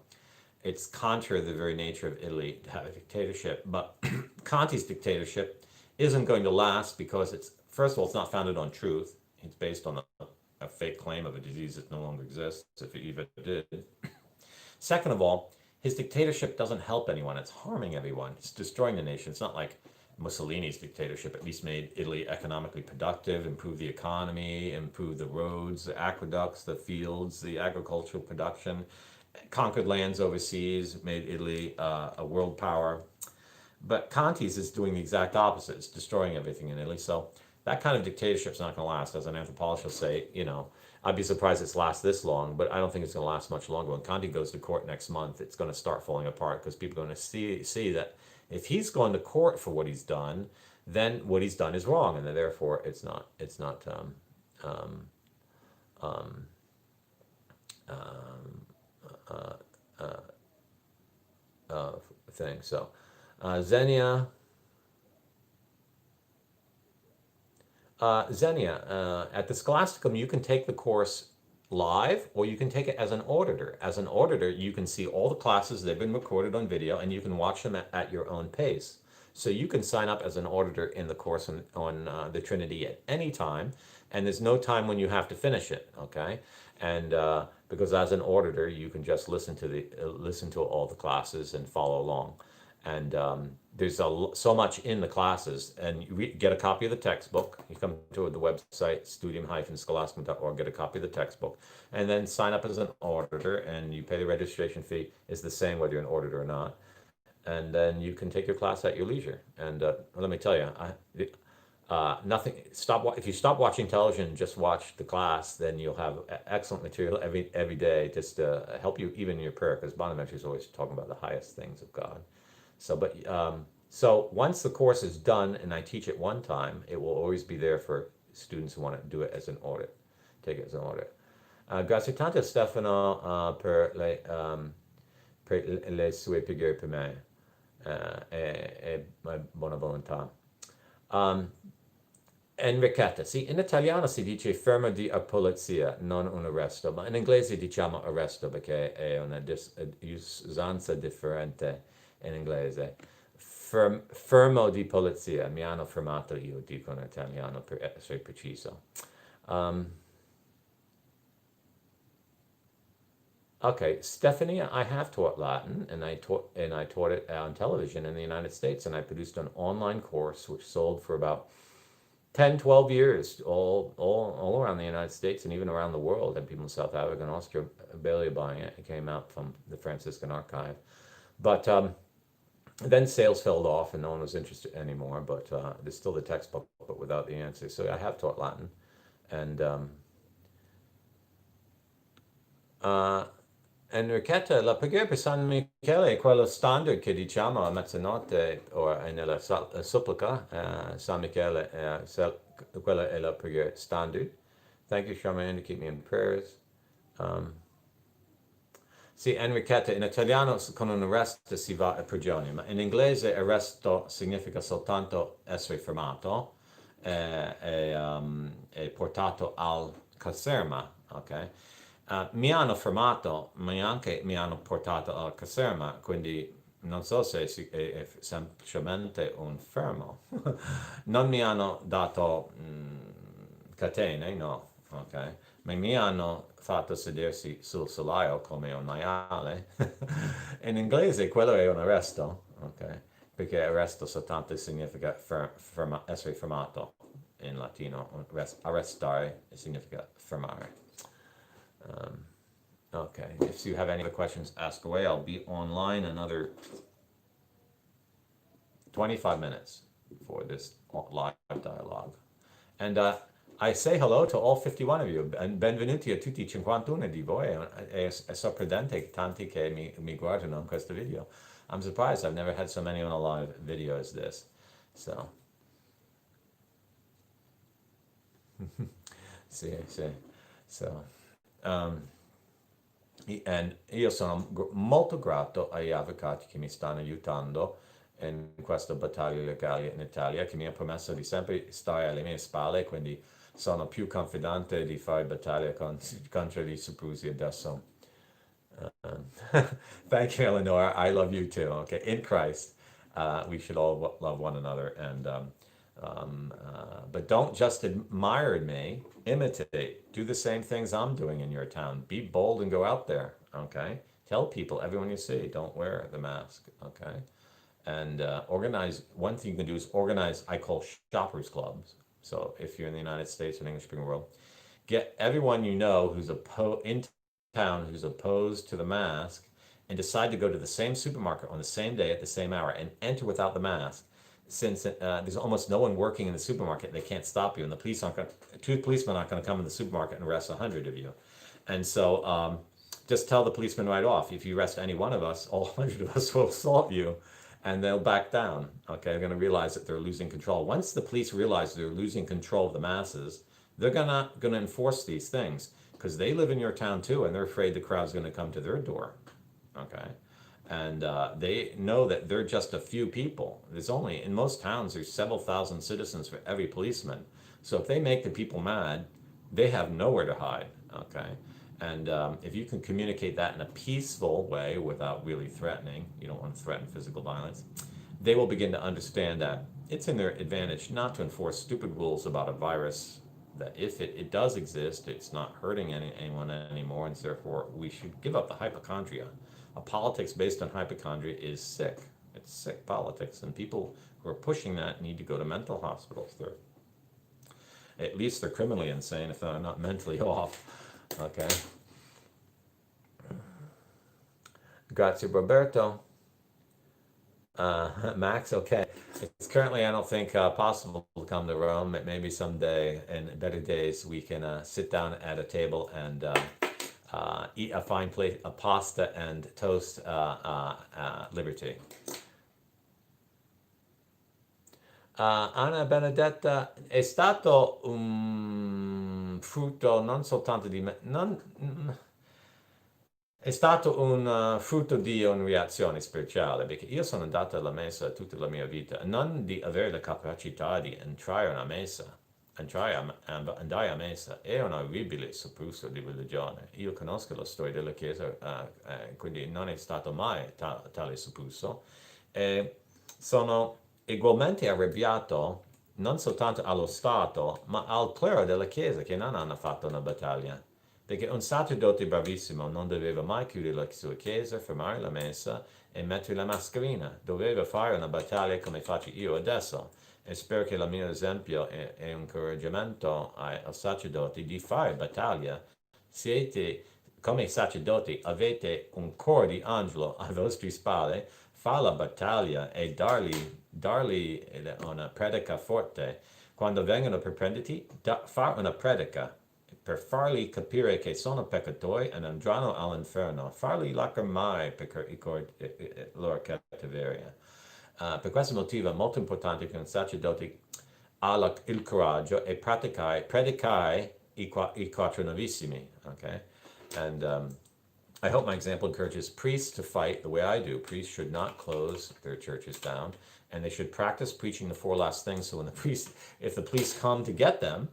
it's contrary to the very nature of Italy to have a dictatorship. But Conte's dictatorship isn't going to last, because it's first of all, it's not founded on truth. It's based on a fake claim of a disease that no longer exists, if it even did. Second of all, his dictatorship doesn't help anyone. It's harming everyone. It's destroying the nation. It's not like Mussolini's dictatorship at least made Italy economically productive, improved the economy, improved the roads, the aqueducts, the fields, the agricultural production, conquered lands overseas, made Italy a world power. But Conti's is doing the exact opposite. It's destroying everything in Italy. So that kind of dictatorship's not going to last. As an anthropologist will say, I'd be surprised it's last this long, but I don't think it's going to last much longer. When Conti goes to court next month, it's going to start falling apart because people are going to see that if he's going to court for what he's done, then what he's done is wrong, and therefore it's not um, um, um, uh, uh, uh, thing. So Xenia. Xenia, at the Scholasticum, you can take the course live or you can take it as an auditor. As an auditor, you can see all the classes, they've been recorded on video, and you can watch them at your own pace. So you can sign up as an auditor in the course on the Trinity at any time, and there's no time when you have to finish it, okay? And because as an auditor, you can just listen to all the classes and follow along. And there's so much in the classes, and you get a copy of the textbook. You come to the website studium-scholasticum.org, get a copy of the textbook, and then sign up as an auditor, and you pay the registration fee. Is the same whether you're an auditor or not, and then you can take your class at your leisure. And let me tell you, nothing. If you stop watching television and just watch the class, then you'll have excellent material every day, just to help you even in your prayer. Because Bonaventure is always talking about the highest things of God. So once the course is done and I teach it one time, it will always be there for students who want to do it as an audit, take it as an audit. Grazie tanto Stefano per le sue preghiere per me e buona volontà. Enrichetta, sì, in italiano si dice fermo di polizia, non un arresto, ma in inglese diciamo arresto perché è una usanza differente in inglese. Fermo di polizia, mi hanno fermato io, dico in italiano per essere preciso. Okay, Stephanie, I have taught Latin, and I taught it on television in the United States, and I produced an online course which sold for about 10, 12 years, all around the United States and even around the world. And people in South Africa and Australia buying it. It came out from the Franciscan Archive. But then sales fell off and no one was interested anymore. But there's still the textbook, but without the answer. So I have taught Latin. And Enrichetta, la preghiera per San Michele è quello standard che diciamo a mezzanotte o nella supplica. San Michele, quella è la preghiera standard. Thank you, Charmaine, to keep me in prayers. Sì, Enrichetta, in italiano con un arresto si va a prigione, ma in inglese arresto significa soltanto essere fermato e portato al caserma, ok? Mi hanno fermato, ma anche mi hanno portato alla caserma, quindi non so se è semplicemente un fermo. Non mi hanno dato catene, no, ok? Ma mi hanno fatto sedersi sul solaio come un maiale. In inglese quello è un arresto, ok? Perché arresto soltanto significa essere fermato in latino. Arrestare significa fermare. Okay, if you have any other questions, ask away. I'll be online another 25 minutes for this live dialogue. And I say hello to all 51 of you. And benvenuti a tutti 51 di voi. È sorprendente tanti che mi guardano in questo video. I'm surprised I've never had so many on a live video as this. So. Sì. So. And io sono molto grato agli avvocati che mi stanno aiutando in questa battaglia legale in Italia, che mi hanno promesso di sempre stare alle mie spalle, quindi sono più confidente di fare battaglia contro gli soprusi adesso. Thank you, Eleanor. I love you too. Okay, in Christ, we should all love one another, and But don't just admire me, imitate. Do the same things I'm doing in your town. Be bold and go out there, okay? Tell people, everyone you see, don't wear the mask, okay? And organize, one thing you can do is organize, I call shoppers clubs. So if you're in the United States or English speaking world, get everyone you know who's in town who's opposed to the mask and decide to go to the same supermarket on the same day at the same hour and enter without the mask. Since there's almost no one working in the supermarket, they can't stop you, and the police aren't going. Two policemen aren't going to come in the supermarket and arrest 100 of you, and so just tell the policeman right off: if you arrest any one of us, all 100 of us will assault you, and they'll back down. Okay, they're going to realize that they're losing control. Once the police realize they're losing control of the masses, they're going to enforce these things because they live in your town too, and they're afraid the crowd's going to come to their door. Okay. And they know that they're just a few people. There's only, in most towns, there's several thousand citizens for every policeman. So if they make the people mad, they have nowhere to hide, okay? And if you can communicate that in a peaceful way without really threatening, you don't want to threaten physical violence, they will begin to understand that it's in their advantage not to enforce stupid rules about a virus that if it does exist, it's not hurting anyone anymore, and therefore we should give up the hypochondria. A politics based on hypochondria is sick. It's sick politics, and people who are pushing that need to go to mental hospitals. At least they're criminally insane if they're not mentally off. Okay. Grazie, Roberto. Max, okay. It's currently, I don't think, possible to come to Rome. Maybe someday, in better days, we can sit down at a table and eat a fine plate of pasta and toast liberty. Anna Benedetta, è stato un frutto non soltanto di me, è stato un frutto di una reazione speciale, perché io sono andato alla messa tutta la mia vita, non di avere la capacità di entrare a una messa. Andare a messa è un orribile sopruso di religione. Io conosco la storia della Chiesa, quindi non è stato mai tale sopruso. Sono ugualmente arrabbiato non soltanto allo Stato, ma al clero della Chiesa che non hanno fatto una battaglia. Perché un sacerdote bravissimo non doveva mai chiudere la sua chiesa, fermare la messa e mettere la mascherina. Doveva fare una battaglia come faccio io adesso. E spero che il mio esempio è un incoraggiamento ai sacerdoti di fare battaglia. Siete, come sacerdoti, avete un coro di angelo alle vostre spalle, fa la battaglia e dargli una predica forte. Quando vengono per prenderti, fare una predica per fargli capire che sono peccatori e andranno all'inferno, fargli lacrimare per i loro cattiveria. Per questo motivo è molto importante che un sacerdote ha il coraggio e predicare i quattro novissimi, okay? And I hope my example encourages priests to fight the way I do. Priests should not close their churches down, and they should practice preaching the four last things. So when if the police come to get them,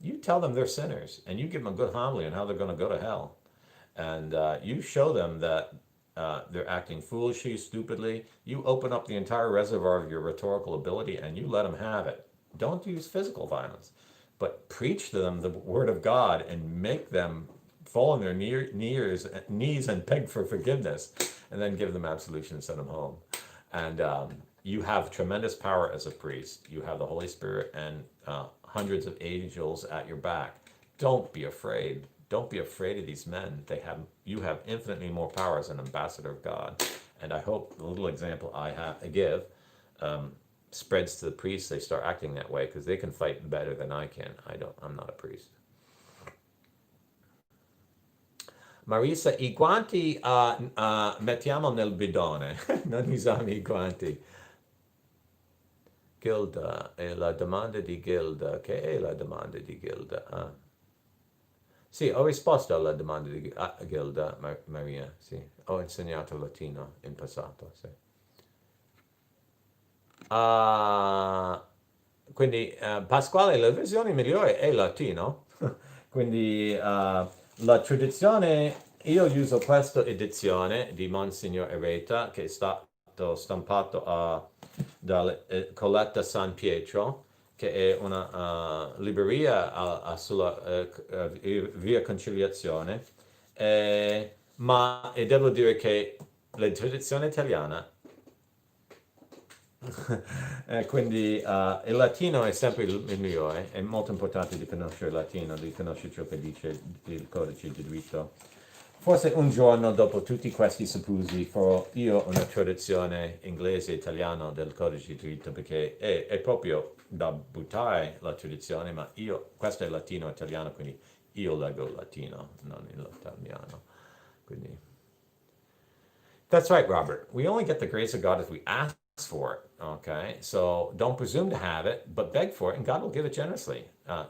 you tell them they're sinners, and you give them a good homily on how they're going to go to hell. And you show them that they're acting foolishly, stupidly. You open up the entire reservoir of your rhetorical ability, and you let them have it. Don't use physical violence, but preach to them the word of God and make them fall on their knees and beg for forgiveness, and then give them absolution and send them home. And you have tremendous power as a priest. You have the Holy Spirit and hundreds of angels at your back. Don't be afraid. Don't be afraid of these men. You have infinitely more power as an ambassador of God. And I hope the little example I give spreads to the priests. They start acting that way because they can fight better than I can. I'm not a priest. Marisa, i guanti mettiamo nel bidone, non usiamo i guanti. Gilda, è la domanda di Gilda. Che è la domanda di Gilda? Sì, ho risposto alla domanda di Gilda, Maria, sì. Ho insegnato latino in passato, sì. Quindi, Pasquale, la versione migliore è latino. Quindi, la tradizione, io uso questa edizione di Monsignor Ereta, che è stato stampato da Colletta San Pietro, che è una libreria sulla via Conciliazione, ma devo dire che la tradizione italiana, quindi il latino è sempre il migliore, è molto importante di conoscere il latino, di conoscere ciò che dice il codice di diritto. Forse un giorno, dopo tutti questi soprusi, farò io una traduzione inglese e italiano del codice di diritto, perché è proprio da buttare la tradizione, ma questo è latino-italiano, quindi io leggo il latino, non l'italiano. Quindi, that's right, Robert. We only get the grace of God if we ask for it. Okay, so don't presume to have it, but beg for it, and God will give it generously.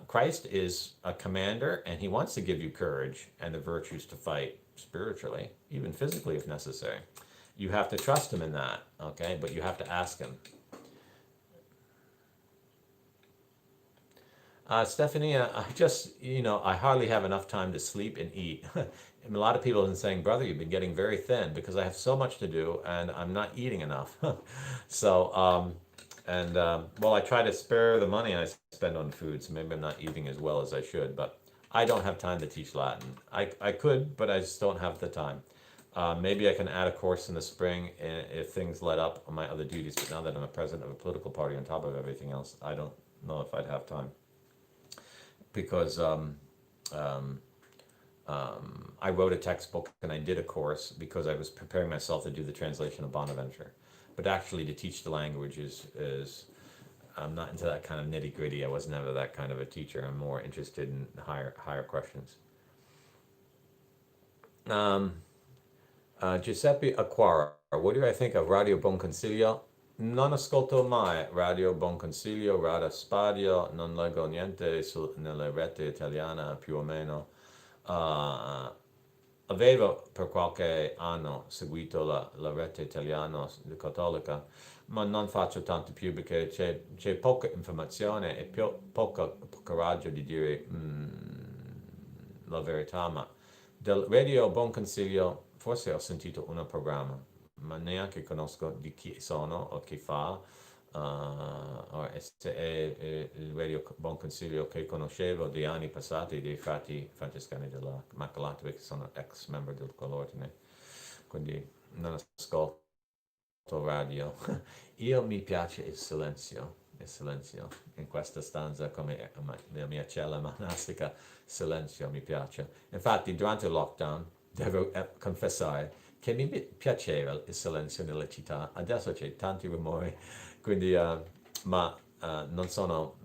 Christ is a commander, and He wants to give you courage and the virtues to fight spiritually, even physically if necessary. You have to trust Him in that, okay? But you have to ask Him. Stephanie, I hardly have enough time to sleep and eat. And a lot of people have been saying, brother, you've been getting very thin because I have so much to do and I'm not eating enough. So, well, I try to spare the money I spend on food, so maybe I'm not eating as well as I should, but I don't have time to teach Latin. I could, but I just don't have the time. Maybe I can add a course in the spring if things let up on my other duties, but now that I'm a president of a political party on top of everything else, I don't know if I'd have time because um, I wrote a textbook and I did a course because I was preparing myself to do the translation of Bonaventure. But actually, to teach the language is I'm not into that kind of nitty gritty. I was never that kind of a teacher. I'm more interested in higher questions. Um, Giuseppe Acquara, what do I think of Radio Buon Consiglio? Non ascolto mai Radio Buon Consiglio, Rada Spadio, non leggo niente nella rete italiana più o meno. Avevo per qualche anno seguito la rete italiana cattolica, ma non faccio tanto più perché c'è poca informazione e poco coraggio di dire la verità, ma del Radio Buon Consiglio forse ho sentito un programma, ma neanche conosco di chi sono o chi fa. O se è il Radio Buon Consiglio che conoscevo di anni passati dei frati francescani della Immacolata, che sono ex membri del quell'ordine, quindi non ascolto radio. Io mi piace il silenzio in questa stanza come la mia cella monastica, silenzio mi piace. Infatti durante il lockdown devo confessare che mi piaceva il silenzio nella città, adesso c'è tanti rumori, quindi non sono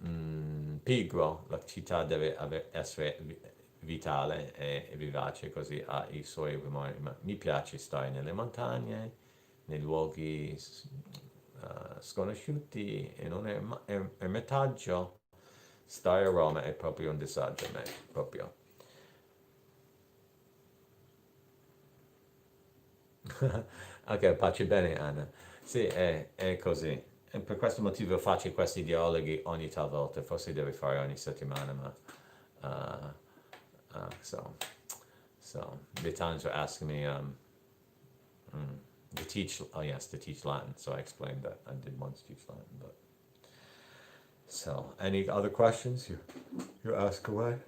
pigro, la città deve essere vitale e vivace, così ha i suoi rumori, ma mi piace stare nelle montagne, nei luoghi sconosciuti, in un ermitaggio. Stare a Roma è proprio un disagio a me, proprio. Ok, pace bene Anna. Sì, è così. E per questo motivo faccio questi dialoghi ogni talvolta, forse devo fare ogni settimana, ma so the times were asking me to teach. Oh yes, to teach Latin. So I explained that I did once teach Latin, but so any other questions? You ask away.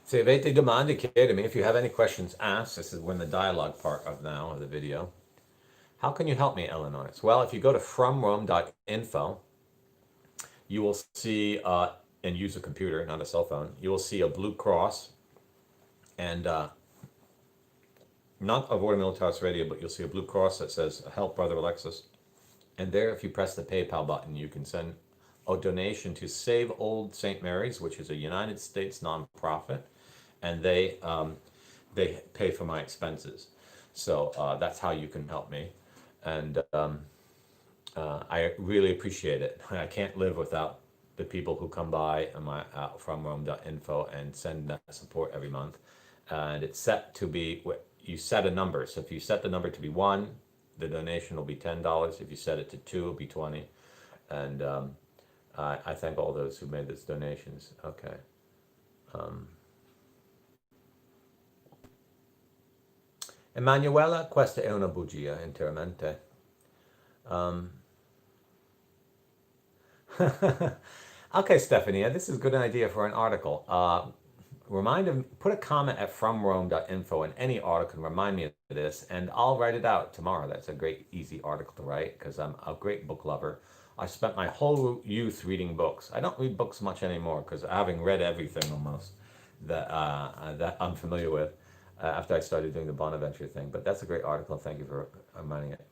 Se avete domande, chiedetemi. If you have any questions, ask. This is when the dialogue part of now of the video. How can you help me, Illinois? Well, if you go to FromRome.Info, you will see, and use a computer, not a cell phone, you will see a blue cross, and not Avoda Militaris Radio, but you'll see a blue cross that says Help Brother Alexis. And there, if you press the PayPal button, you can send a donation to Save Old St. Mary's, which is a United States nonprofit, and they pay for my expenses. So that's how you can help me, and I really appreciate it. I can't live without the people who come by on my FromRome.Info and send that support every month. And it's set to be, you set a number. So if you set the number to be 1, the donation will be $10. If you set it to 2, it'll be 20. And I thank all those who made those donations. Okay. Emanuela, questa è una bugia, interamente. Okay, Stephanie, this is a good idea for an article. Put a comment at FromRome.Info, and any article can remind me of this, and I'll write it out tomorrow. That's a great, easy article to write because I'm a great book lover. I spent my whole youth reading books. I don't read books much anymore because having read everything almost that I'm familiar with after I started doing the Bonaventure thing. But that's a great article. Thank you for reminding it.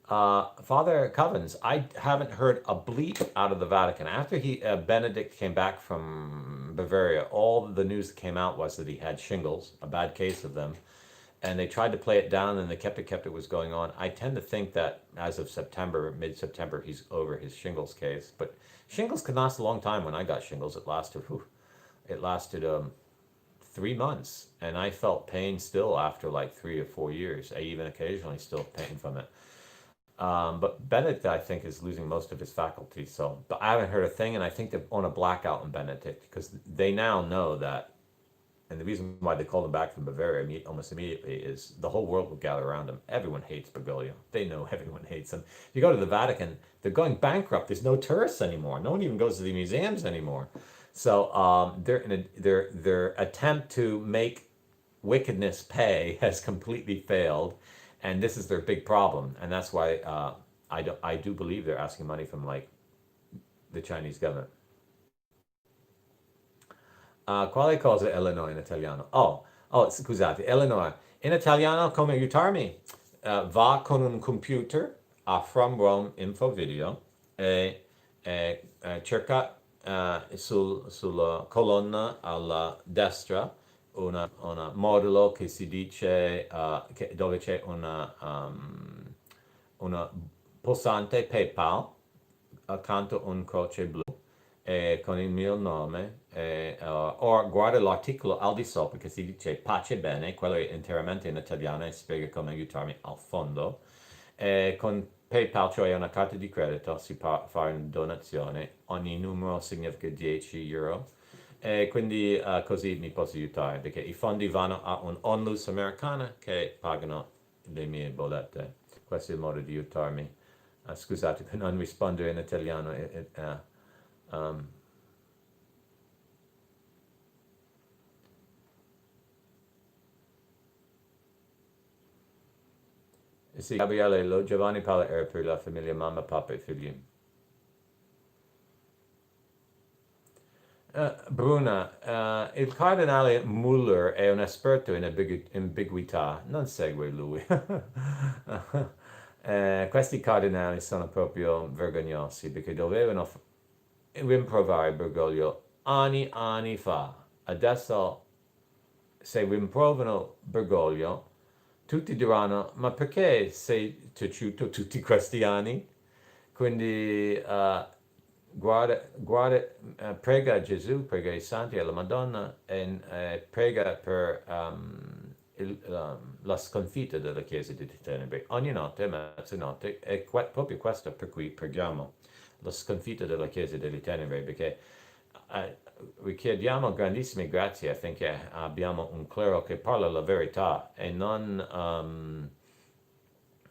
Father Covens, I haven't heard a bleep out of the Vatican. After Benedict came back from Bavaria, all the news that came out was that he had shingles, a bad case of them, and they tried to play it down, and they kept it was going on. I tend to think that as of September, mid-September, he's over his shingles case. But shingles can last a long time. When I got shingles, it lasted 3 months, and I felt pain still after like 3 or 4 years. I even occasionally still pain from it. But Benedict, I think, is losing most of his faculty. So, but I haven't heard a thing, and I think they're on a blackout in Benedict because they now know that. And the reason why they called him back from Bavaria almost immediately is the whole world will gather around him. Everyone hates Bergoglio. They know everyone hates him. If you go to the Vatican, they're going bankrupt. There's no tourists anymore. No one even goes to the museums anymore. So their attempt to make wickedness pay has completely failed. And this is their big problem, and that's why I do believe they're asking money from like the Chinese government. Quale cosa Eleanor in italiano? Oh, scusate, Eleanor, in italiano come aiutarmi? Va con un computer a FromRome.Info video e cerca sulla colonna alla destra una modulo che si dice dove c'è una pulsante PayPal, accanto un croce blu con il mio nome o guarda l'articolo al di sopra che si dice pace bene, quello è interamente in italiano e spiega come aiutarmi al fondo. Con PayPal, cioè una carta di credito, si può fare una donazione, ogni numero significa 10 euro. E quindi così mi posso aiutare perché i fondi vanno a un onlus americana che pagano le mie bollette. Questo è il modo di aiutarmi. Scusate per non rispondere in italiano. Sì, Gabriele, lo Giovanni parla era per la famiglia mamma, papà e figli. Bruna, il cardinale Muller è un esperto in ambiguità, non segue lui. Questi cardinali sono proprio vergognosi perché dovevano rimprovare Bergoglio anni fa. Adesso se rimprovano Bergoglio tutti diranno ma perché sei taciuto tutti questi anni? Quindi prega Gesù, prega i santi e la Madonna e prega per la sconfitta della Chiesa di Tenebre. Ogni notte, a mezzanotte, è proprio questo per cui preghiamo la sconfitta della Chiesa delle Tenebre, perché richiediamo grandissime grazie affinché abbiamo un clero che parla la verità e non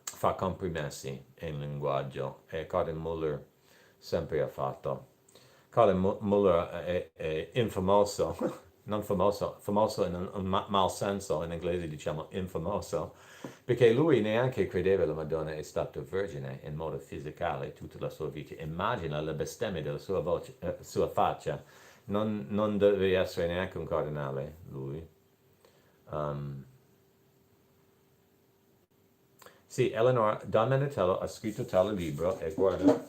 fa compromessi in linguaggio, e Cardinal Muller sempre ha fatto. Cardinal Muller è infamoso, non famoso, famoso in un mal senso, in inglese diciamo infamoso, perché lui neanche credeva la Madonna è stata vergine in modo fisicale tutta la sua vita. Immagina la bestemmia della sua voce, sua faccia. Non deve essere neanche un cardinale, lui. Sì, Eleanor Don Manatello ha scritto tale libro e guarda.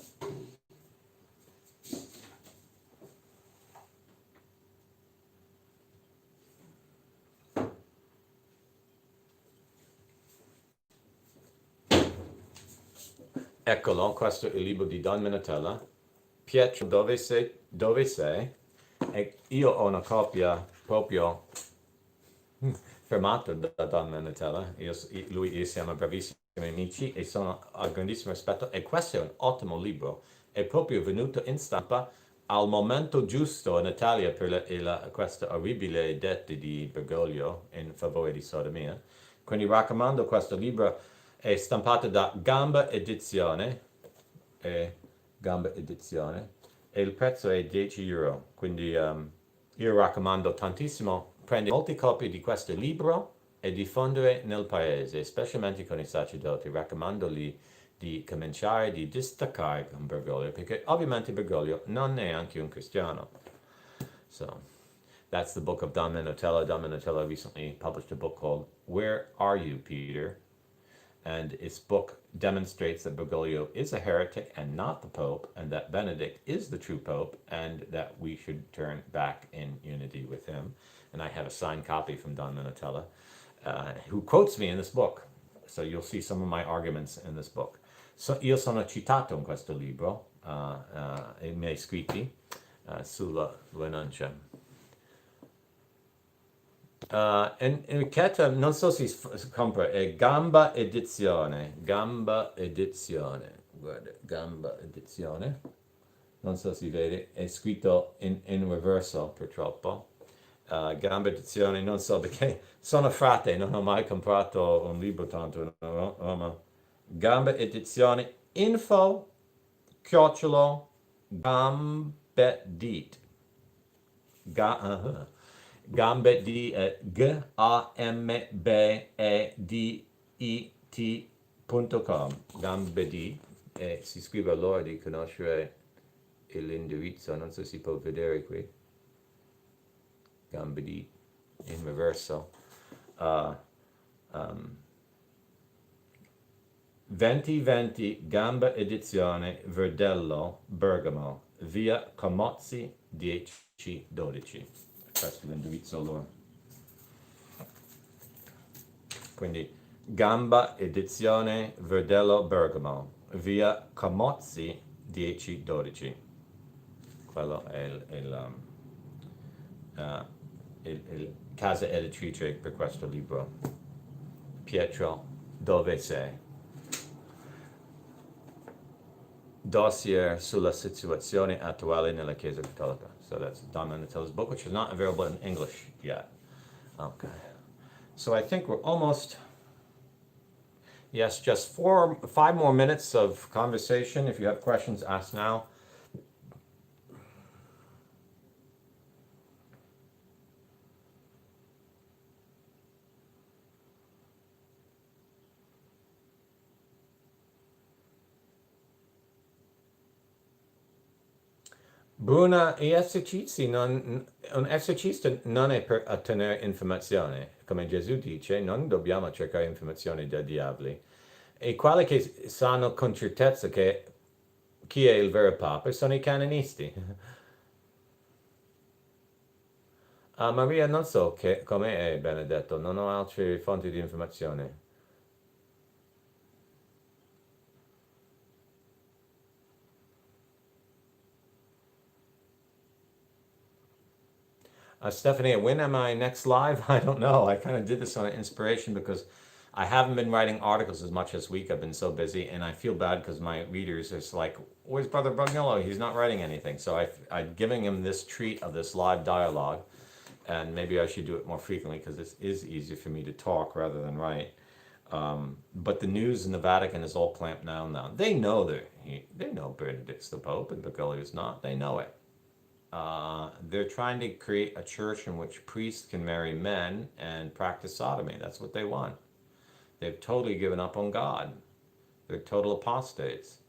Eccolo, questo è il libro di Don Manatella. Pietro, dove sei? E io ho una copia proprio firmata da Don Manatella. Lui e io siamo bravissimi amici e sono a grandissimo rispetto. E questo è un ottimo libro. È proprio venuto in stampa al momento giusto in Italia per questa orribile detta di Bergoglio in favore di sodomia. Quindi raccomando questo libro. È stampato da Gamba Edizione. È Gamba Edizione. E il prezzo è 10 euro. Quindi io raccomando tantissimo prendere molte copie di questo libro e diffondere nel paese, specialmente con i sacerdoti. Raccomando di cominciare di distaccare con Bergoglio, perché ovviamente Bergoglio non è anche un cristiano. So, that's the book of Don Minutella. Don Minutella recently published a book called Where Are You, Peter? And its book demonstrates that Bergoglio is a heretic and not the Pope, and that Benedict is the true Pope, and that we should turn back in unity with him. And I have a signed copy from Don Minutella, who quotes me in this book. So you'll see some of my arguments in this book. So, io sono citato in questo libro, i miei scritti sulla rinuncia. Cat, non so se si compra, è Gamba Edizione. Gamba Edizione. Guarda, Gamba Edizione. Non so se si vede, è scritto in reverso purtroppo. Gamba Edizione, non so perché sono frate, non ho mai comprato un libro tanto in Roma. Gamba Edizione, info, chiocciolo, gambedit. Gambedit è gambedit.com. Gambedit, e si scrive allora di conoscere l'indirizzo, non so se si può vedere qui. Gambedit in reverso. 2020 Gamba Edizione Verdello, Bergamo, via Comozzi 1012. Questo è l'indirizzo loro. Quindi Gamba Edizione Verdello, Bergamo, via Comozzi 1012. Quello è il casa editrice per questo libro. Pietro, dove sei? Dossier sulla situazione attuale nella Chiesa Cattolica. So that's Don Manatella's book, which is not available in English yet. Okay. So I think we're almost, yes, just 5 more minutes of conversation. If you have questions, ask now. Bruna, un esercizio non è per ottenere informazione. Come Gesù dice, non dobbiamo cercare informazioni dai diavoli. E quelli che sanno con certezza che chi è il vero Papa sono i canonisti. Maria, non so come è Benedetto, non ho altre fonti di informazione. Stephanie, when am I next live? I don't know. I kind of did this on inspiration because I haven't been writing articles as much this week. I've been so busy, and I feel bad because my readers are like, "Where's Brother Brugnello? He's not writing anything." So I'm giving him this treat of this live dialogue, and maybe I should do it more frequently because it is easier for me to talk rather than write. But the news in the Vatican is all clamped down now. They know they know Benedict's the Pope and Bergoglio's not. They know it. They're trying to create a church in which priests can marry men and practice sodomy. That's what they want. They've totally given up on God. They're total apostates.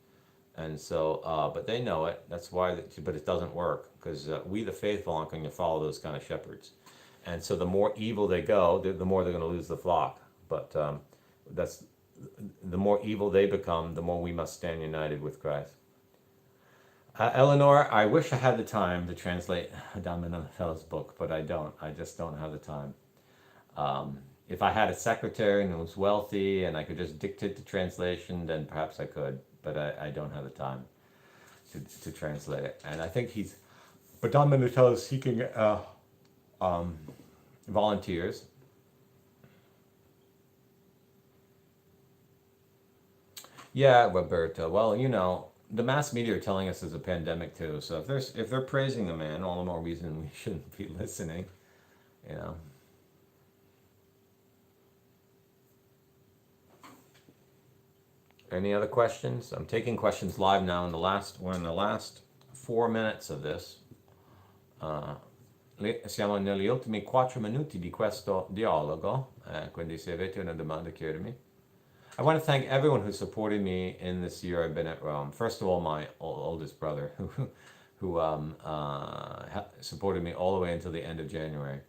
And so, but they know it. That's why, but it doesn't work because we, the faithful, aren't going to follow those kind of shepherds. And so the more evil they go, the more they're going to lose the flock. But that's the more evil they become, the more we must stand united with Christ. Eleanor, I wish I had the time to translate Don Manatella's book, but I don't. I just don't have the time. If I had a secretary and was wealthy and I could just dictate the translation, then perhaps I could, but I don't have the time. to translate it. And I think but Don Minuto is seeking volunteers. Yeah, Roberto. Well, the mass media are telling us there's a pandemic too. So if they're praising the man, all the more reason we shouldn't be listening. You know. Any other questions? I'm taking questions live now. We're in the last 4 minutes of this. Siamo negli ultimi 4 minuti di questo dialogo. Quindi se avete una domanda, chiedetemi. I want to thank everyone who supported me in this year I've been at Rome. First of all, my oldest brother, who supported me all the way until the end of January.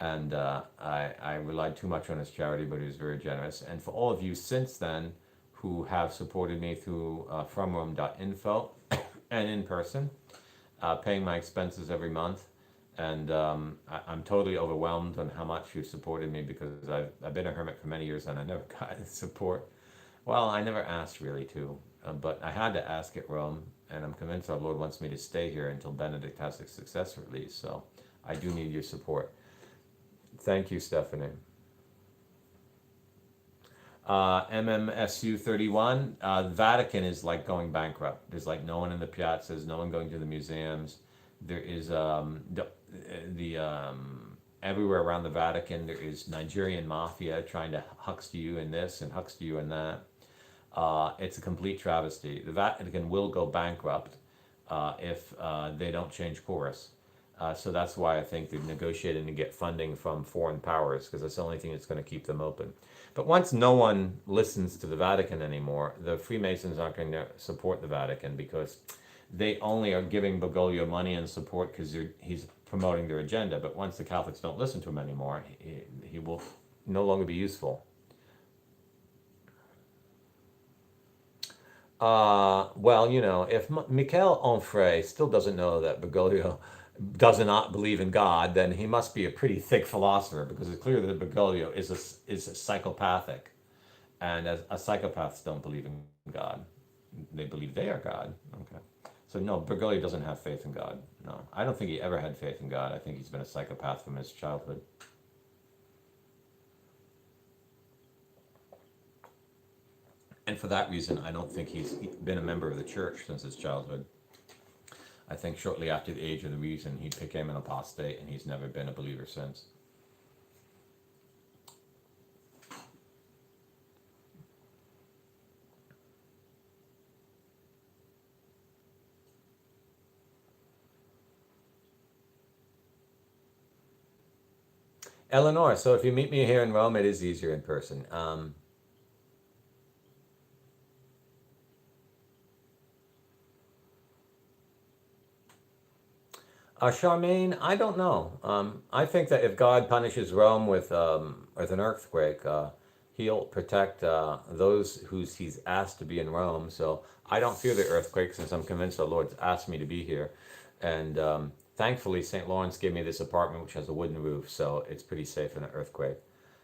And I relied too much on his charity, but he was very generous. And for all of you since then who have supported me through FromRome.Info and in person, paying my expenses every month. And I'm totally overwhelmed on how much you've supported me, because I've been a hermit for many years and I never got support. Well, I never asked really to, but I had to ask at Rome, and I'm convinced our Lord wants me to stay here until Benedict has his successor release. So I do need your support. Thank you, Stephanie. MMSU 31, Vatican is like going bankrupt. There's like no one in the piazzas, no one going to the museums. There is everywhere around the Vatican, there is Nigerian mafia trying to huckster you in this and huckster you in that. It's a complete travesty. The Vatican will go bankrupt if they don't change course. So that's why I think they've negotiated to get funding from foreign powers, because that's the only thing that's going to keep them open. But once no one listens to the Vatican anymore, the Freemasons aren't going to support the Vatican, because they only are giving Bergoglio money and support because he's promoting their agenda. But once the Catholics don't listen to him anymore, he will no longer be useful. Well, if Michel Onfray still doesn't know that Bergoglio does not believe in God, then he must be a pretty thick philosopher, because it's clear that Bergoglio is a psychopathic, and as psychopaths don't believe in God, they believe they are God. Okay, so no, Bergoglio doesn't have faith in God. No, I don't think he ever had faith in God. I think he's been a psychopath from his childhood. And for that reason, I don't think he's been a member of the church since his childhood. I think shortly after the age of the reason, he became an apostate, and he's never been a believer since. Eleanor, so if you meet me here in Rome, it is easier in person. Charmaine, I don't know. I think that if God punishes Rome with an earthquake, he'll protect those he's asked to be in Rome. So I don't fear the earthquake, since I'm convinced the Lord's asked me to be here. And thankfully, St. Lawrence gave me this apartment, which has a wooden roof, so it's pretty safe in an earthquake.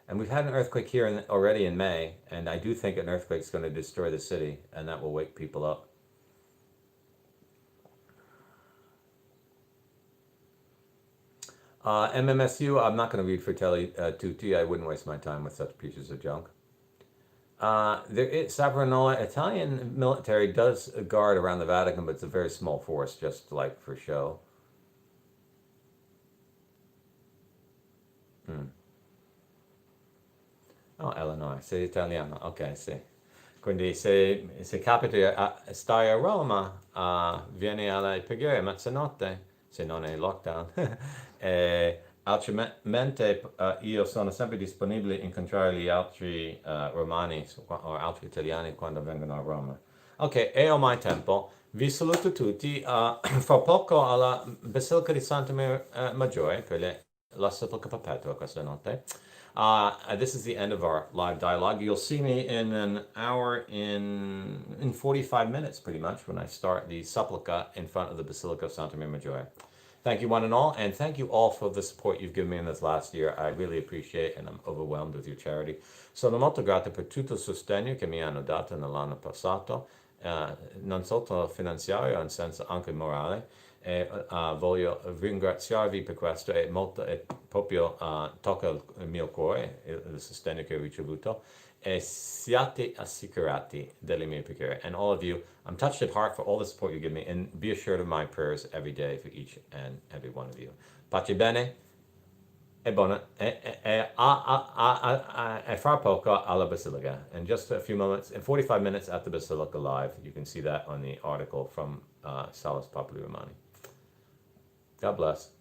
And we've had an earthquake here already in May, and I do think an earthquake's going to destroy the city, and that will wake people up. MMSU, I'm not going to read Fratelli Tutti. I wouldn't waste my time with such pieces of junk. There is Savonarola. Italian military does guard around the Vatican, but it's a very small force, just like for show. Oh, Eleanor, sei italiano. Ok, sì. Quindi se capita stai a Roma, vieni alle preghiere mezzanotte, se non è lockdown. Altrimenti io sono sempre disponibile a incontrare gli altri romani o altri italiani quando vengono a Roma. Ok, è ormai tempo. Vi saluto tutti. Fra poco alla Basilica di Santa Maggiore per la sepolcra perpetua questa notte. This is the end of our live dialogue. You'll see me in an hour in 45 minutes, pretty much, when I start the supplica in front of the Basilica of Santa Maria Maggiore. Thank you, one and all, and thank you all for the support you've given me in this last year. I really appreciate it, and I'm overwhelmed with your charity. Sono molto grato per tutto il sostegno che mi hanno dato nell'anno passato, non soltanto finanziario, in senso anche morale, e voglio ringraziarvi per questo, è molto, è proprio tocca il mio cuore, il sostegno che ho ricevuto, e siate assicurati delle mie preghiere. And all of you, I'm touched at heart for all the support you give me, and be assured of my prayers every day for each and every one of you. Pace bene, e buona, e fra poco alla Basilica. In just a few moments, in 45 minutes at the Basilica Live, you can see that on the article from Salus Populi Romani. God bless.